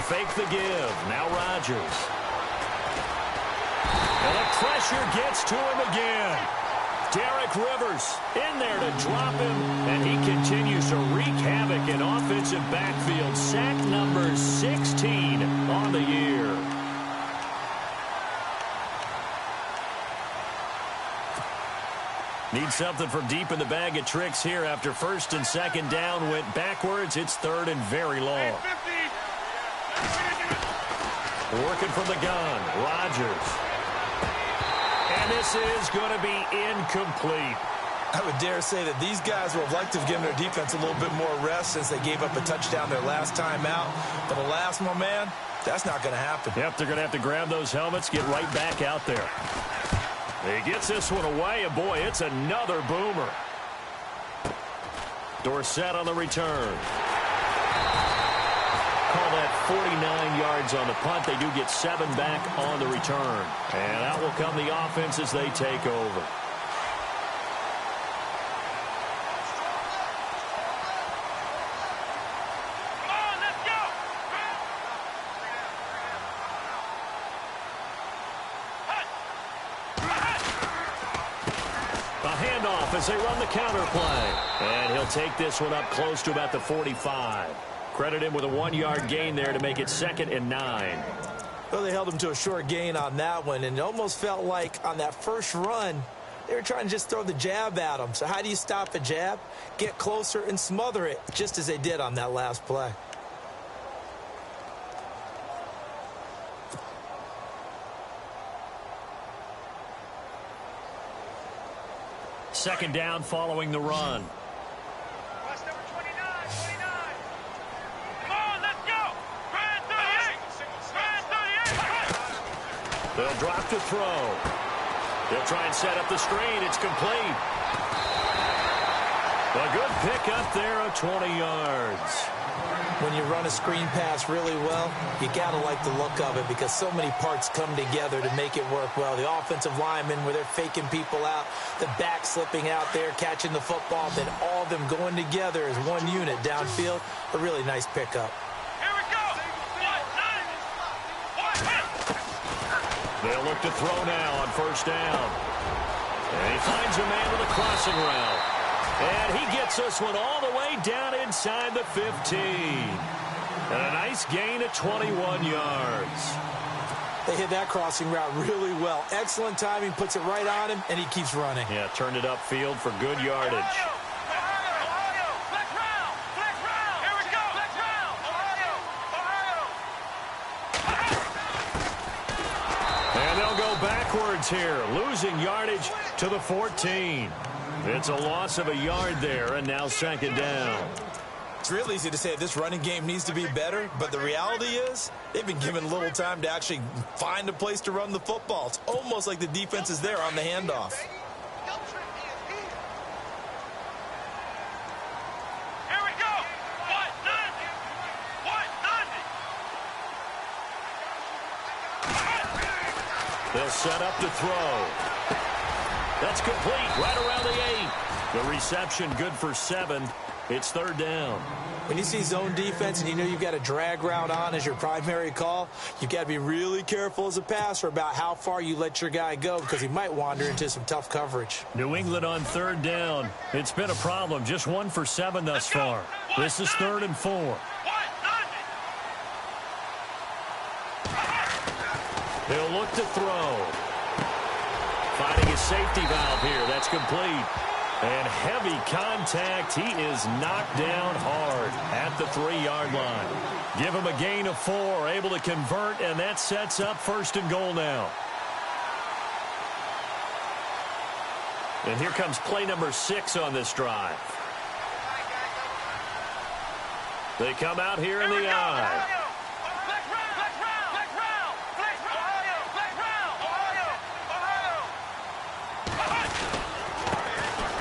fake the give. Now Rodgers. And the pressure gets to him again. Derek Rivers in there to drop him, and he continues to wreak havoc in offensive backfield. Sack number 16 on the year. Need something from deep in the bag of tricks here after first and second down went backwards. It's third and very long. Working from the gun, Rodgers. And this is going to be incomplete. I would dare say that these guys would have liked to have given their defense a little bit more rest since they gave up a touchdown their last time out. But alas, my man, that's not going to happen. Yep, they're going to have to grab those helmets, get right back out there. He gets this one away, and boy, it's another boomer. Dorsett on the return. Call that 49 yards on the punt. They do get 7 back on the return. And out will come the offense as they take over. As they run the counter play. And he'll take this one up close to about the 45. Credit him with a 1-yard gain there to make it 2nd and 9. Well, they held him to a short gain on that one, and it almost felt like on that first run, they were trying to just throw the jab at him. So how do you stop a jab? Get closer and smother it, just as they did on that last play. Second down following the run. Watch number 29. Come on, let's go. Grand 38. They'll drop to throw. They'll try and set up the screen. It's complete. A good pickup there of 20 yards. When you run a screen pass really well, you got to like the look of it because so many parts come together to make it work well. The offensive linemen, where they're faking people out, the back slipping out there, catching the football, then all of them going together as one unit downfield. A really nice pickup. Here we go. They'll look to throw now on first down. And he finds a man with a crossing route. And he gets this one all the way down inside the 15. And a nice gain of 21 yards. They hit that crossing route really well. Excellent timing, puts it right on him, and he keeps running. Yeah, turned it upfield for good yardage. Ohio, flex round. Here we go. Flex round. Ohio. And they'll go backwards here, losing yardage to the 14. It's a loss of a yard there, and now second down. It's real easy to say this running game needs to be better, but the reality is they've been given little time to actually find a place to run the football. It's almost like the defense is there on the handoff. Here we go. What? They'll set up to throw. That's complete right around the 8. The reception good for 7. It's third down. When you see zone defense and you know you've got a drag route on as your primary call, you've got to be really careful as a passer about how far you let your guy go because he might wander into some tough coverage. New England on third down. It's been a problem. Just 1 for 7 thus far. This is 3rd and 4. He'll look to throw. Finding his safety valve here. That's complete. And heavy contact. He is knocked down hard at the 3-yard line. Give him a gain of 4. Able to convert, and that sets up 1st and goal now. And here comes play number 6 on this drive. They come out here in the eye.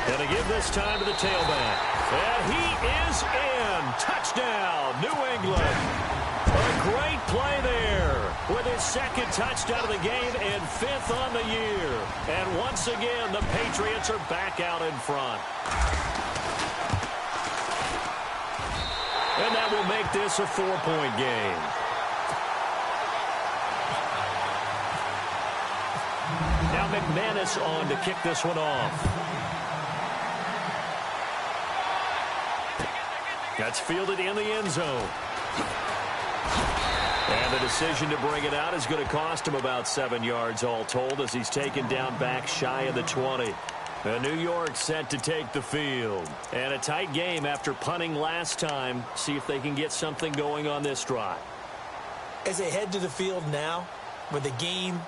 And to give this time to the tailback. And he is in. Touchdown, New England. A great play there with his 2nd touchdown of the game and 5th on the year. And once again, the Patriots are back out in front. And that will make this a 4-point game. McManus on to kick this one off. That's fielded in the end zone. And the decision to bring it out is going to cost him about 7 yards all told as he's taken down back shy of the 20. And New York set to take the field. And a tight game after punting last time. See if they can get something going on this drive. As they head to the field now, with the game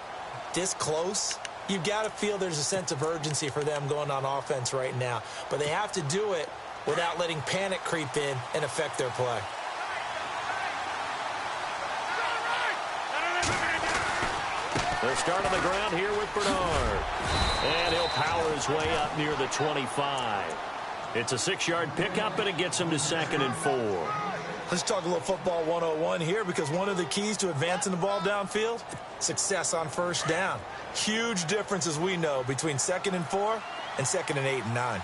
this close, you've got to feel there's a sense of urgency for them going on offense right now. But they have to do it without letting panic creep in and affect their play. They'll start on the ground here with Bernard. And he'll power his way up near the 25. It's a 6-yard pickup, and it gets him to 2nd and 4. Let's talk a little football 101 here, because one of the keys to advancing the ball downfield, success on first down. Huge difference, as we know, between 2nd and 4 and 2nd and 8 and 9.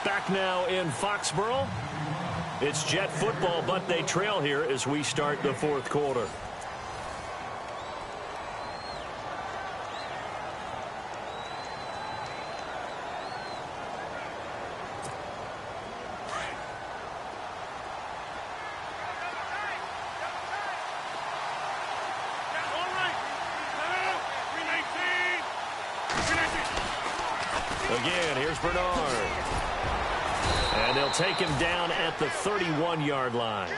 Back now in Foxborough. It's Jet football, but they trail here as we start the 4th quarter. Again, here's Bernard. And they'll take him down at the 31-yard line.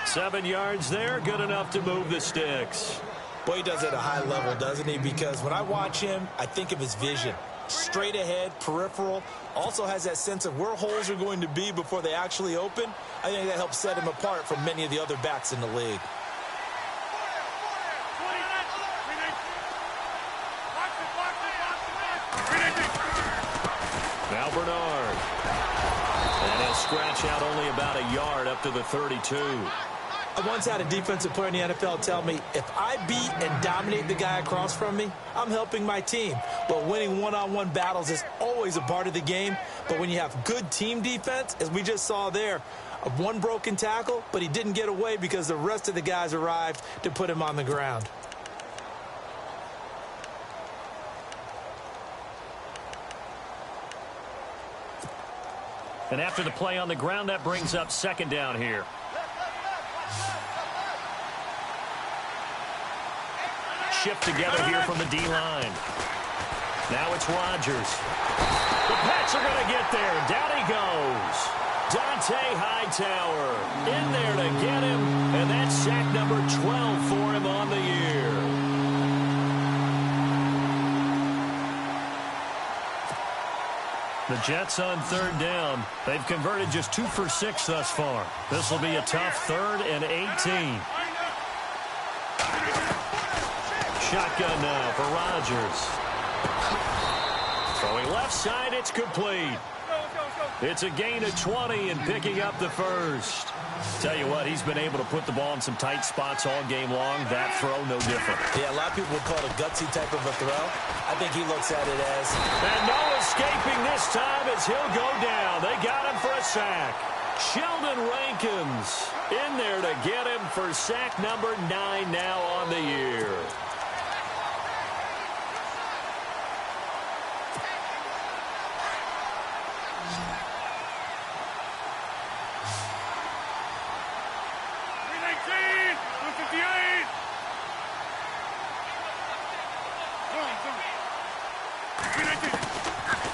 7 yards there, good enough to move the sticks. Boy, he does it at a high level, doesn't he? Because when I watch him, I think of his vision. Straight ahead, peripheral, also has that sense of where holes are going to be before they actually open. I think that helps set him apart from many of the other backs in the league. Now Bernard. And he'll scratch out only about a yard up to the 32. I once had a defensive player in the NFL tell me, if I beat and dominate the guy across from me, I'm helping my team. Well, winning one-on-one battles is always a part of the game, but when you have good team defense, as we just saw there, one broken tackle, but he didn't get away because the rest of the guys arrived to put him on the ground. And after the play on the ground, that brings up 2nd down here. Shift together here from the D-line. Now it's Rodgers. The Pats are going to get there. Down he goes. Dante Hightower in there to get him. And that's sack number 12 for him on the year. The Jets on 3rd down. They've converted just 2 for 6 thus far. This will be a tough 3rd and 18. Shotgun now for Rodgers. Throwing left side, it's complete. It's a gain of 20 and picking up the first. Tell you what, he's been able to put the ball in some tight spots all game long. That throw, no different. Yeah, a lot of people would call it a gutsy type of a throw. I think he looks at it as... And no escaping this time as he'll go down. They got him for a sack. Sheldon Rankins in there to get him for sack number 9 now on the year.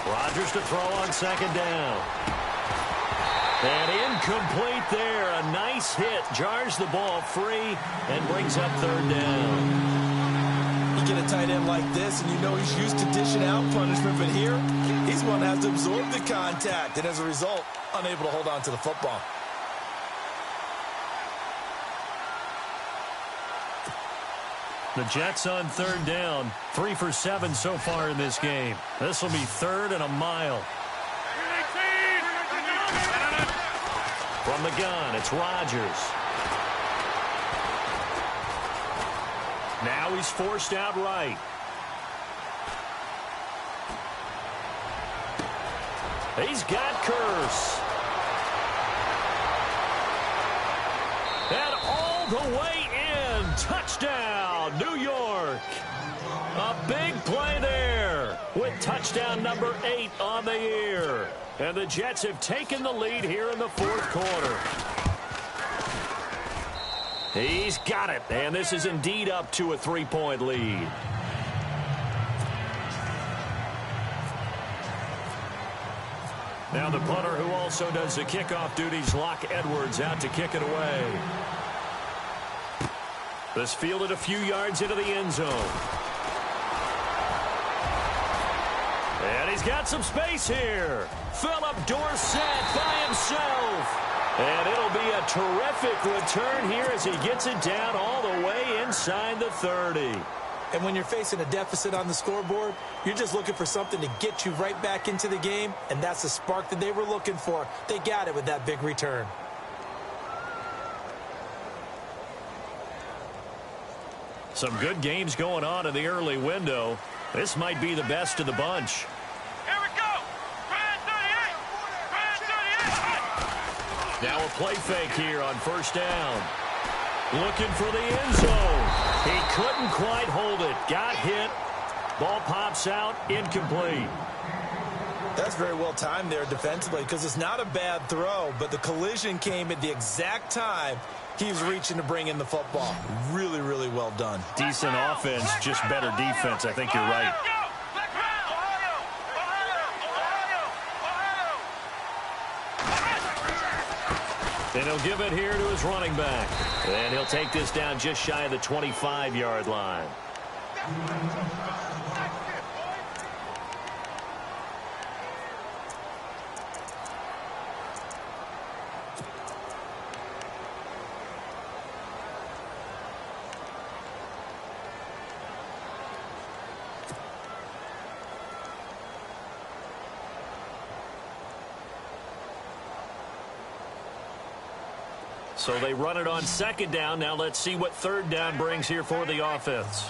Rodgers to throw on 2nd down. And incomplete there. A nice hit. Jars the ball free and brings up 3rd down. You get a tight end like this, and you know he's used to dishing out punishment, but here, he's one that has to absorb the contact, and as a result, unable to hold on to the football. The Jets on 3rd down. 3 for 7 so far in this game. This will be 3rd and a mile. From the gun, it's Rodgers. Now he's forced out right. He's got Curse. And all the way in. Touchdown. mark. A big play there with touchdown number 8 on the year. And the Jets have taken the lead here in the fourth quarter. He's got it, and this is indeed up to a 3-point lead. Now the punter who also does the kickoff duties, Locke Edwards, out to kick it away. This fielded a few yards into the end zone. And he's got some space here. Philip Dorsett by himself. And it'll be a terrific return here as he gets it down all the way inside the 30. And when you're facing a deficit on the scoreboard, you're just looking for something to get you right back into the game, and that's the spark that they were looking for. They got it with that big return. Some good games going on in the early window. This might be the best of the bunch. Here we go. Brand 38. Brand 38. Now a play fake here on first down. Looking for the end zone. He couldn't quite hold it. Got hit. Ball pops out. Incomplete. That's very well timed there defensively because it's not a bad throw, but the collision came at the exact time he was reaching to bring in the football. Really, really well done. Decent offense, just better defense. I think you're right. Let's go. Let's round. Ohio. And he'll give it here to his running back. And he'll take this down just shy of the 25-yard line. So they run it on second down. Now let's see what third down brings here for the offense.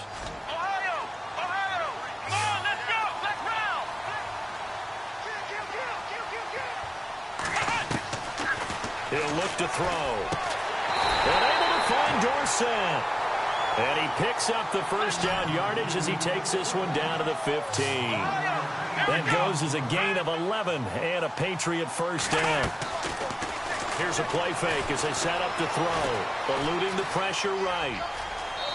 Ohio. Ohio. Come on, let's go. Let's round. He'll look to throw. And able to find Dorsett. And he picks up the first down yardage as he takes this one down to the 15. That goes as a gain of 11 and a Patriot first down. Here's a play fake as they set up to throw. Eluding the pressure right.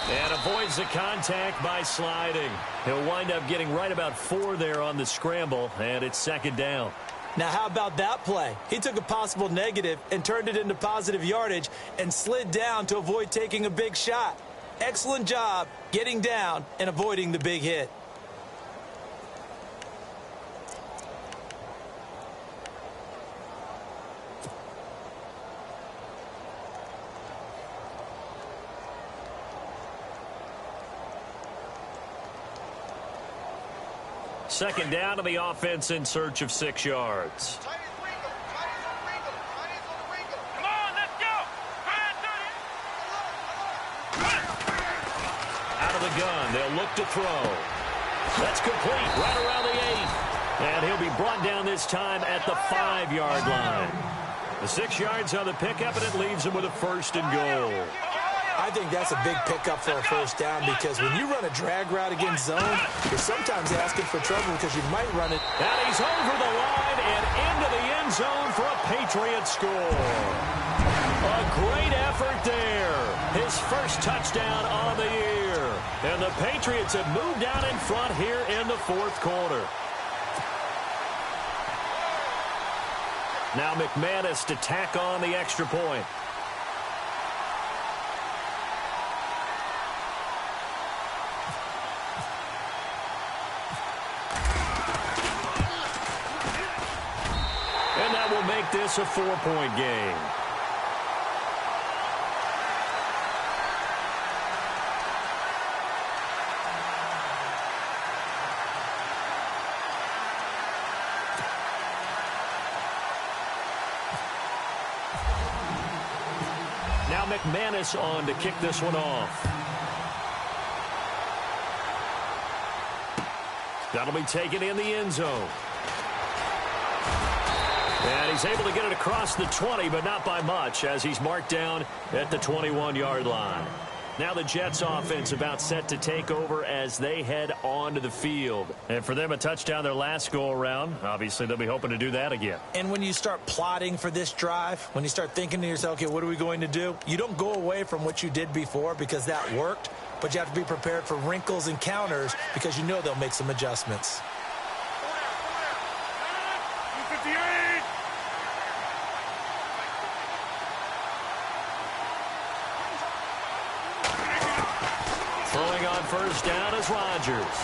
And avoids the contact by sliding. He'll wind up getting right about 4 there on the scramble, and it's second down. Now, how about that play? He took a possible negative and turned it into positive yardage and slid down to avoid taking a big shot. Excellent job getting down and avoiding the big hit. Second down to the offense in search of 6 yards. Come on, let's go. Brand 30. Out of the gun, they'll look to throw. That's complete, right around the 8. And he'll be brought down this time at the 5-yard line. The 6 yards on the pickup, and it leaves him with a first and goal. I think that's a big pickup for a first down because when you run a drag route against zone, you're sometimes asking for trouble because you might run it. And he's over the line and into the end zone for a Patriot score. A great effort there. His first touchdown on the year. And the Patriots have moved out in front here in the fourth quarter. Now McManus to tack on the extra point. And that will make this a 4-point game. Now McManus on to kick this one off. That'll be taken in the end zone. And he's able to get it across the 20, but not by much, as he's marked down at the 21-yard line. Now the Jets offense about set to take over as they head onto the field. And for them, a touchdown their last go-around. Obviously, they'll be hoping to do that again. And when you start plotting for this drive, when you start thinking to yourself, okay, what are we going to do? You don't go away from what you did before because that worked, but you have to be prepared for wrinkles and counters because you know they'll make some adjustments. Throwing on first down is Rodgers.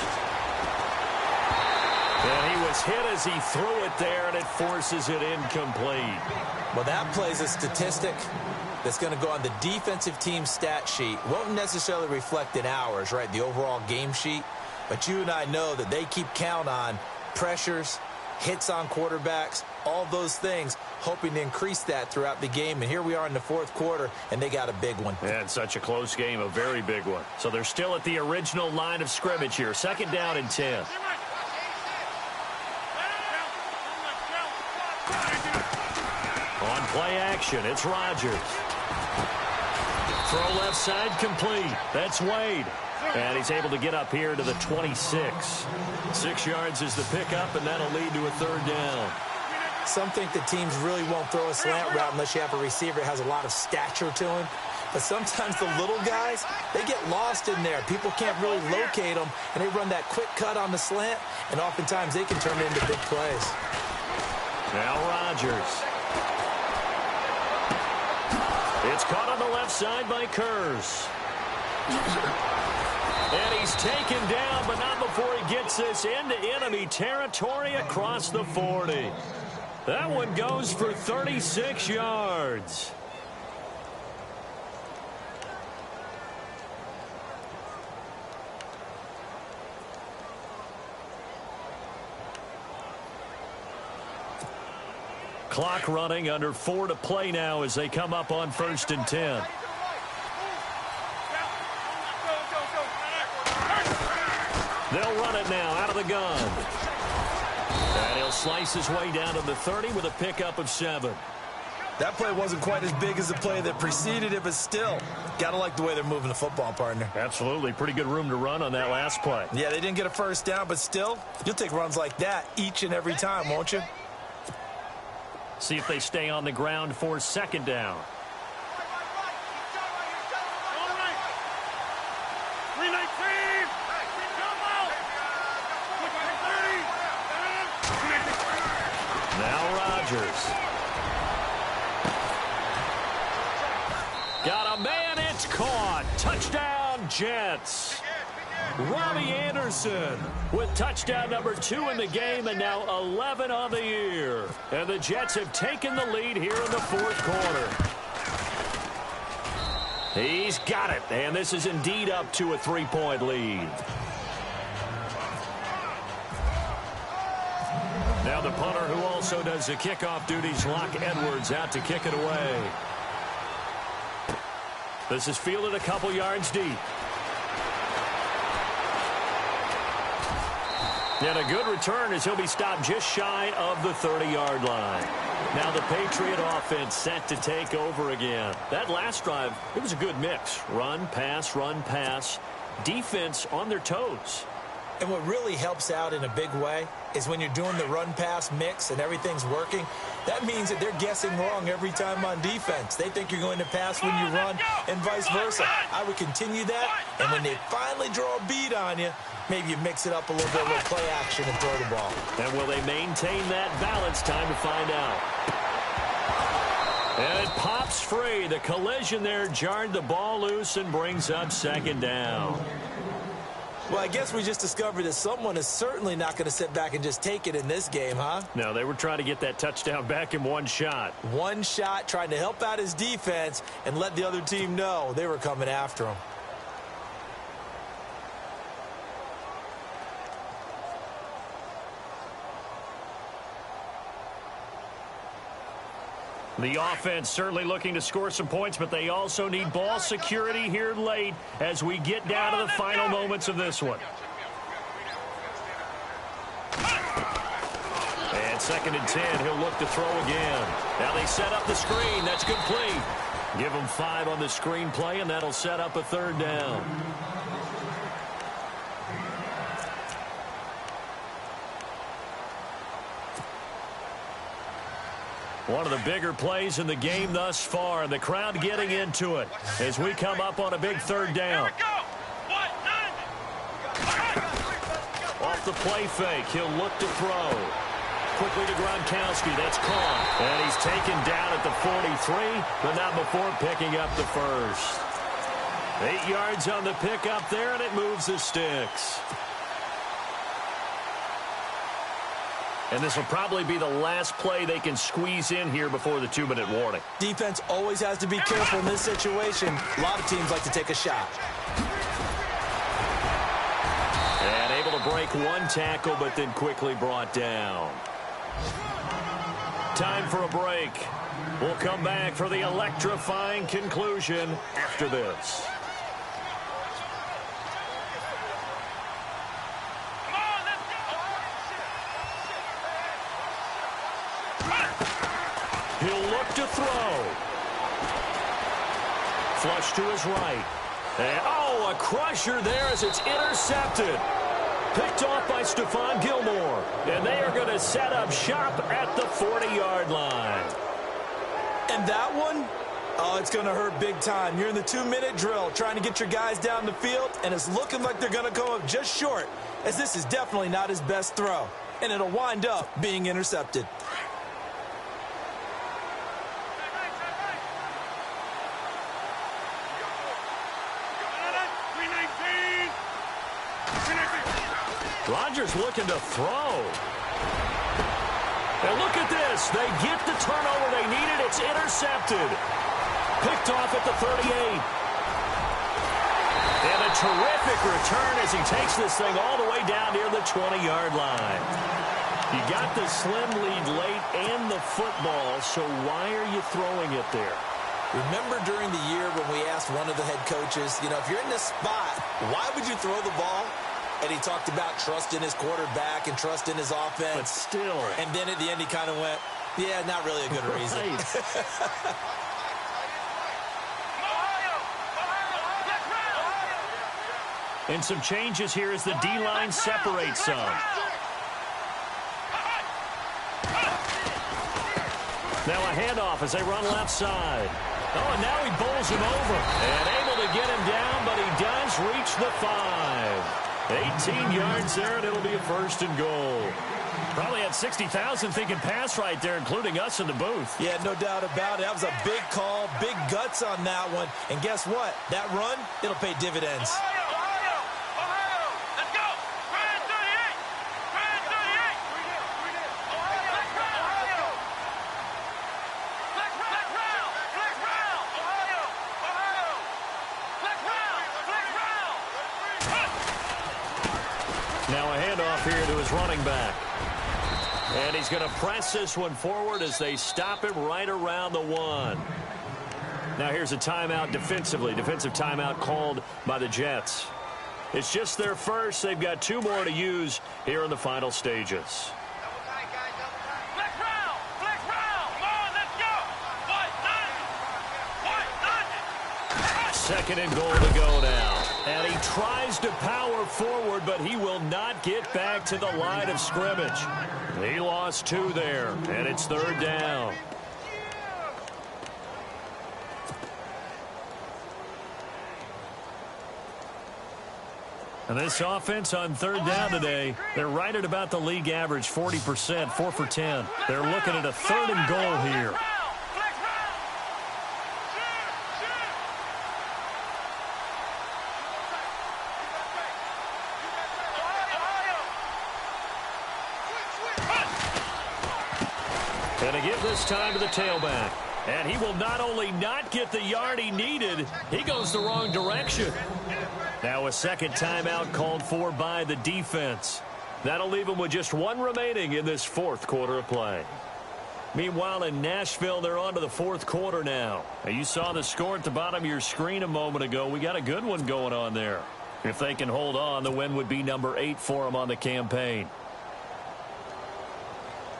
And he was hit as he threw it there, and it forces it incomplete. Well, that plays a statistic that's going to go on the defensive team stat sheet. Won't necessarily reflect in ours, right, the overall game sheet. But you and I know that they keep count on pressures, hits on quarterbacks, all those things, hoping to increase that throughout the game. And here we are in the fourth quarter, and they got a big one. And such a close game, a very big one. So they're still at the original line of scrimmage here. Second down and 10. On play action, it's Rodgers. Throw left side complete. That's Wade. And he's able to get up here to the 26. 6 yards is the pickup, and that'll lead to a third down. Some think that teams really won't throw a slant route unless you have a receiver that has a lot of stature to him. But sometimes the little guys, they get lost in there. People can't really locate them, and they run that quick cut on the slant, and oftentimes they can turn it into big plays. Now Rodgers. It's caught on the left side by Kurz. And he's taken down, but not before he gets this into enemy territory across the 40. That one goes for 36 yards. Clock running, under 4 to play now as they come up on first and 10. They'll run it now out of the gun. And he'll slice his way down to the 30 with a pickup of 7. That play wasn't quite as big as the play that preceded it, but still, got to like the way they're moving the football, partner. Absolutely. Pretty good room to run on that last play. Yeah, they didn't get a first down, but still, you'll take runs like that each and every time, won't you? See if they stay on the ground for second down. Now Rodgers. Got a man, it's caught. Touchdown, Jets. Robbie Anderson with touchdown number 2 in the game, and now 11 on the year. And the Jets have taken the lead here in the fourth quarter. He's got it, and this is indeed up to a 3-point lead. Now the punter, who also does the kickoff duties, Locke Edwards, out to kick it away. This is fielded a couple yards deep. And a good return as he'll be stopped just shy of the 30-yard line. Now the Patriot offense set to take over again. That last drive, it was a good mix. Run, pass, defense on their toes. And what really helps out in a big way is when you're doing the run-pass mix and everything's working, that means that they're guessing wrong every time on defense. They think you're going to pass when you run and vice versa. I would continue that, and when they finally draw a beat on you, maybe you mix it up a little bit, a little play action and throw the ball. And will they maintain that balance? Time to find out. And it pops free. The collision there jarred the ball loose and brings up second down. Well, I guess we just discovered that someone is certainly not going to sit back and just take it in this game, huh? No, they were trying to get that touchdown back in one shot. One shot, trying to help out his defense and let the other team know they were coming after him. The offense certainly looking to score some points, but they also need ball security here late as we get down to the final moments of this one. And second and 10, he'll look to throw again. Now they set up the screen. That's complete. Give them 5 on the screenplay, and that'll set up a 3rd down. One of the bigger plays in the game thus far, and the crowd getting into it as we come up on a big 3rd down. Off the play fake, he'll look to throw. Quickly to Gronkowski, that's caught. And he's taken down at the 43, but not before picking up the first. 8 yards on the pickup there, and it moves the sticks. And this will probably be the last play they can squeeze in here before the 2-minute warning. Defense always has to be careful in this situation. A lot of teams like to take a shot. And able to break 1 tackle, but then quickly brought down. Time for a break. We'll come back for the electrifying conclusion after this. He'll look to throw. Flush to his right. And, a crusher there as it's intercepted. Picked off by Stephon Gilmore. And they are going to set up shop at the 40-yard line. And that one, it's going to hurt big time. You're in the 2-minute drill trying to get your guys down the field, and it's looking like they're going to come up just short, as this is definitely not his best throw. And it'll wind up being intercepted. Rodgers looking to throw. And look at this. They get the turnover they needed. It's intercepted. Picked off at the 38. And a terrific return as he takes this thing all the way down near the 20-yard line. You got the slim lead late and the football, so why are you throwing it there? Remember during the year when we asked one of the head coaches, if you're in this spot, why would you throw the ball? And he talked about trust in his quarterback and trust in his offense. But still. And then at the end he kind of went, yeah, not really a good reason. And some changes here as the D-line separates some. Now a handoff as they run left side. And now he bowls him over. And able to get him down, but he does reach the 5. 18 yards there, and it'll be a 1st and goal. Probably had 60,000 thinking pass right there, including us in the booth. Yeah, no doubt about it. That was a big call, big guts on that one. And guess what? That run, it'll pay dividends. Ohio, let's go. Brand 38. Brand 38. Ohio. Flex round. Ohio. Flex round. Now a handoff here to his running back. And he's going to press this one forward as they stop him right around the 1. Now here's a timeout defensively. Defensive timeout called by the Jets. It's just their first. They've got 2 more to use here in the final stages. Flex round. Come on, let's go. What? 2nd and goal to go now. And he tries to power forward, but he will not get back to the line of scrimmage. He lost 2 there, and it's 3rd down. And this offense on 3rd down today, they're right at about the league average, 40%, 4 for 10. They're looking at a 3rd and goal here. And to give this time to the tailback. And he will not only not get the yard he needed, he goes the wrong direction. Now a 2nd timeout called for by the defense. That'll leave him with just 1 remaining in this 4th quarter of play. Meanwhile, in Nashville, they're on to the 4th quarter now. You saw the score at the bottom of your screen a moment ago. We got a good one going on there. If they can hold on, the win would be number 8 for them on the campaign.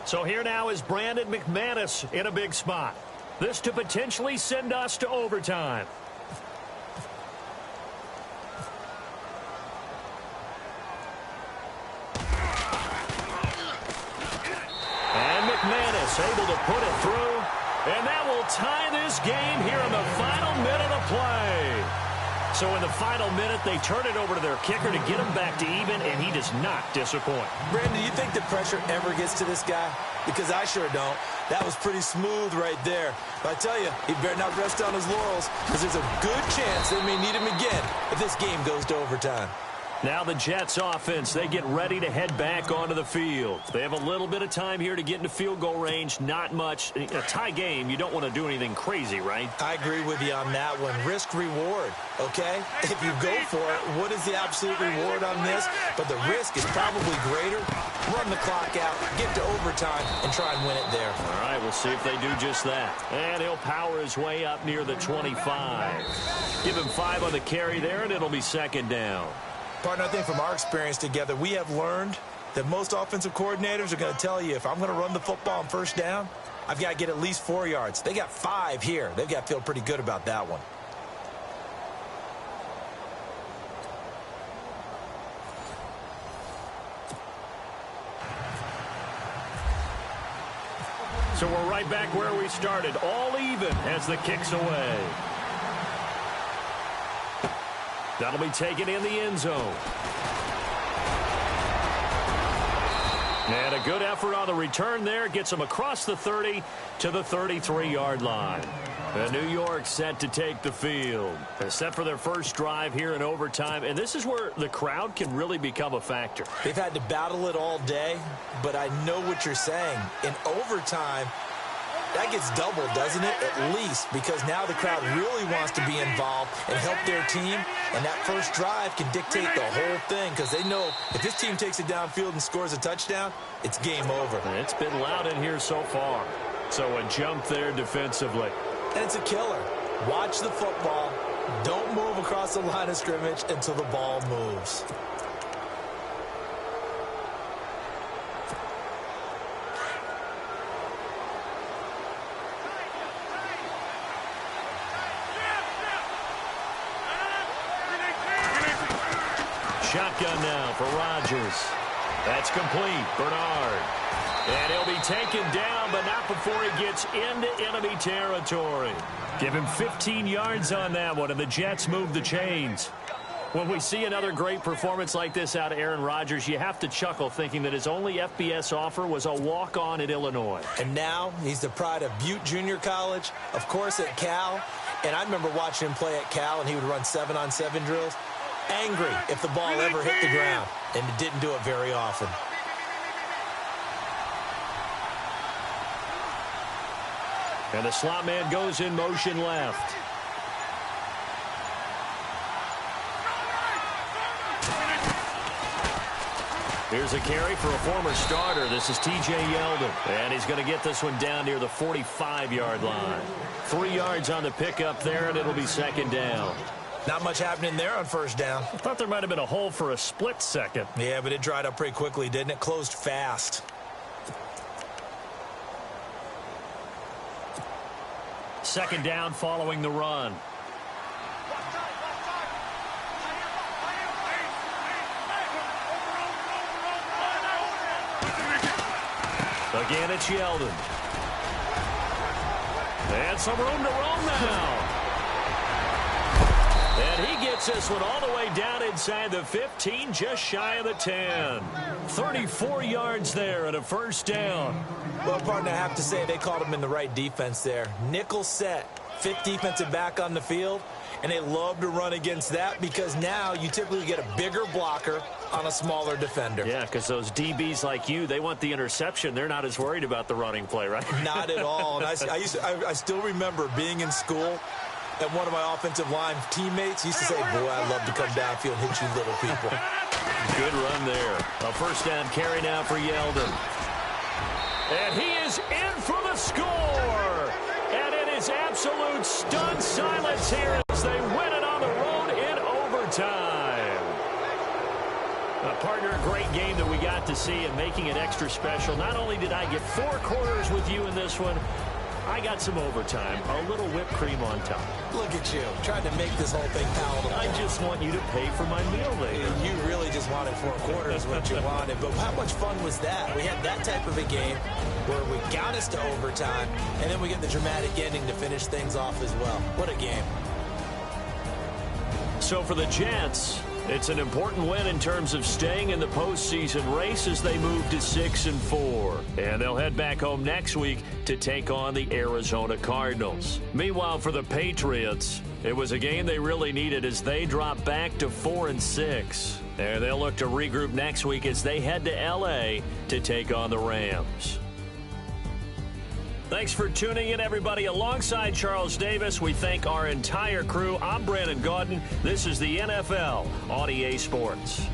So here now is Brandon McManus in a big spot. This to potentially send us to overtime. And McManus able to put it through. And that will tie this game here in the final minute of play. So in the final minute, they turn it over to their kicker to get him back to even, and he does not disappoint. Brandon, do you think the pressure ever gets to this guy? Because I sure don't. That was pretty smooth right there. But I tell you, he better not rest on his laurels, because there's a good chance they may need him again if this game goes to overtime. Now the Jets offense, they get ready to head back onto the field. They have a little bit of time here to get into field goal range, not much. A tie game, you don't want to do anything crazy, right? I agree with you on that one. Risk reward, okay? If you go for it, what is the absolute reward on this? But the risk is probably greater. Run the clock out, get to overtime, and try and win it there. All right, we'll see if they do just that. And he'll power his way up near the 25. Give him 5 on the carry there, and it'll be second down. Partner, I think from our experience together, we have learned that most offensive coordinators are going to tell you, if I'm going to run the football on first down, I've got to get at least 4 yards. They got 5 here. They've got to feel pretty good about that one. So we're right back where we started, all even as the kick's away. That'll be taken in the end zone. And a good effort on the return there. Gets them across the 30 to the 33-yard line. And New York set to take the field. They're set for their first drive here in overtime. And this is where the crowd can really become a factor. They've had to battle it all day, but I know what you're saying. In overtime, that gets doubled, doesn't it? At least, because now the crowd really wants to be involved and help their team. And that first drive can dictate the whole thing, because they know if this team takes it downfield and scores a touchdown, it's game over. And it's been loud in here so far. So a jump there defensively. And it's a killer. Watch the football. Don't move across the line of scrimmage until the ball moves. Shotgun now for Rodgers. That's complete. Bernard. And he'll be taken down, but not before he gets into enemy territory. Give him 15 yards on that one, and the Jets move the chains. When we see another great performance like this out of Aaron Rodgers, you have to chuckle thinking that his only FBS offer was a walk-on at Illinois. And now he's the pride of Butte Junior College, of course at Cal. And I remember watching him play at Cal, and he would run 7-on-7 drills. Angry if the ball ever hit the ground, and it didn't do it very often. And the slot man goes in motion left. Here's a carry for a former starter. This is T.J. Yeldon. And he's going to get this one down near the 45-yard line. 3 yards on the pickup there, and it'll be second down. Not much happening there on first down. I thought there might have been a hole for a split second. Yeah, but it dried up pretty quickly, didn't it? Closed fast. Second down following the run. Again, it's Yeldon. And some room to roam now. And he gets this one all the way down inside the 15, just shy of the 10. 34 yards there and a first down. Well, partner, I have to say they called him in the right defense there. Nickel set, 5th defensive back on the field, and they love to run against that because now you typically get a bigger blocker on a smaller defender. Yeah, because those DBs like you, they want the interception. They're not as worried about the running play, right? Not at all. And I still remember being in school, and one of my offensive line teammates used to say, boy, I'd love to come downfield and hit you little people. Good run there. A first down carry now for Yeldon. And he is in for the score. And it is absolute stunned silence here as they win it on the road in overtime. Partner, a great game that we got to see and making it extra special. Not only did I get 4 quarters with you in this one, I got some overtime, a little whipped cream on top. Look at you, trying to make this whole thing palatable. I just want you to pay for my meal later. You really just wanted 4 quarters what you wanted. But how much fun was that? We had that type of a game where we got us to overtime, and then we get the dramatic ending to finish things off as well. What a game. So for the Jets, it's an important win in terms of staying in the postseason race as they move to 6-4. And they'll head back home next week to take on the Arizona Cardinals. Meanwhile, for the Patriots, it was a game they really needed as they drop back to 4-6. And they'll look to regroup next week as they head to L.A. to take on the Rams. Thanks for tuning in, everybody. Alongside Charles Davis, we thank our entire crew. I'm Brandon Gaudin. This is the NFL on EA Sports.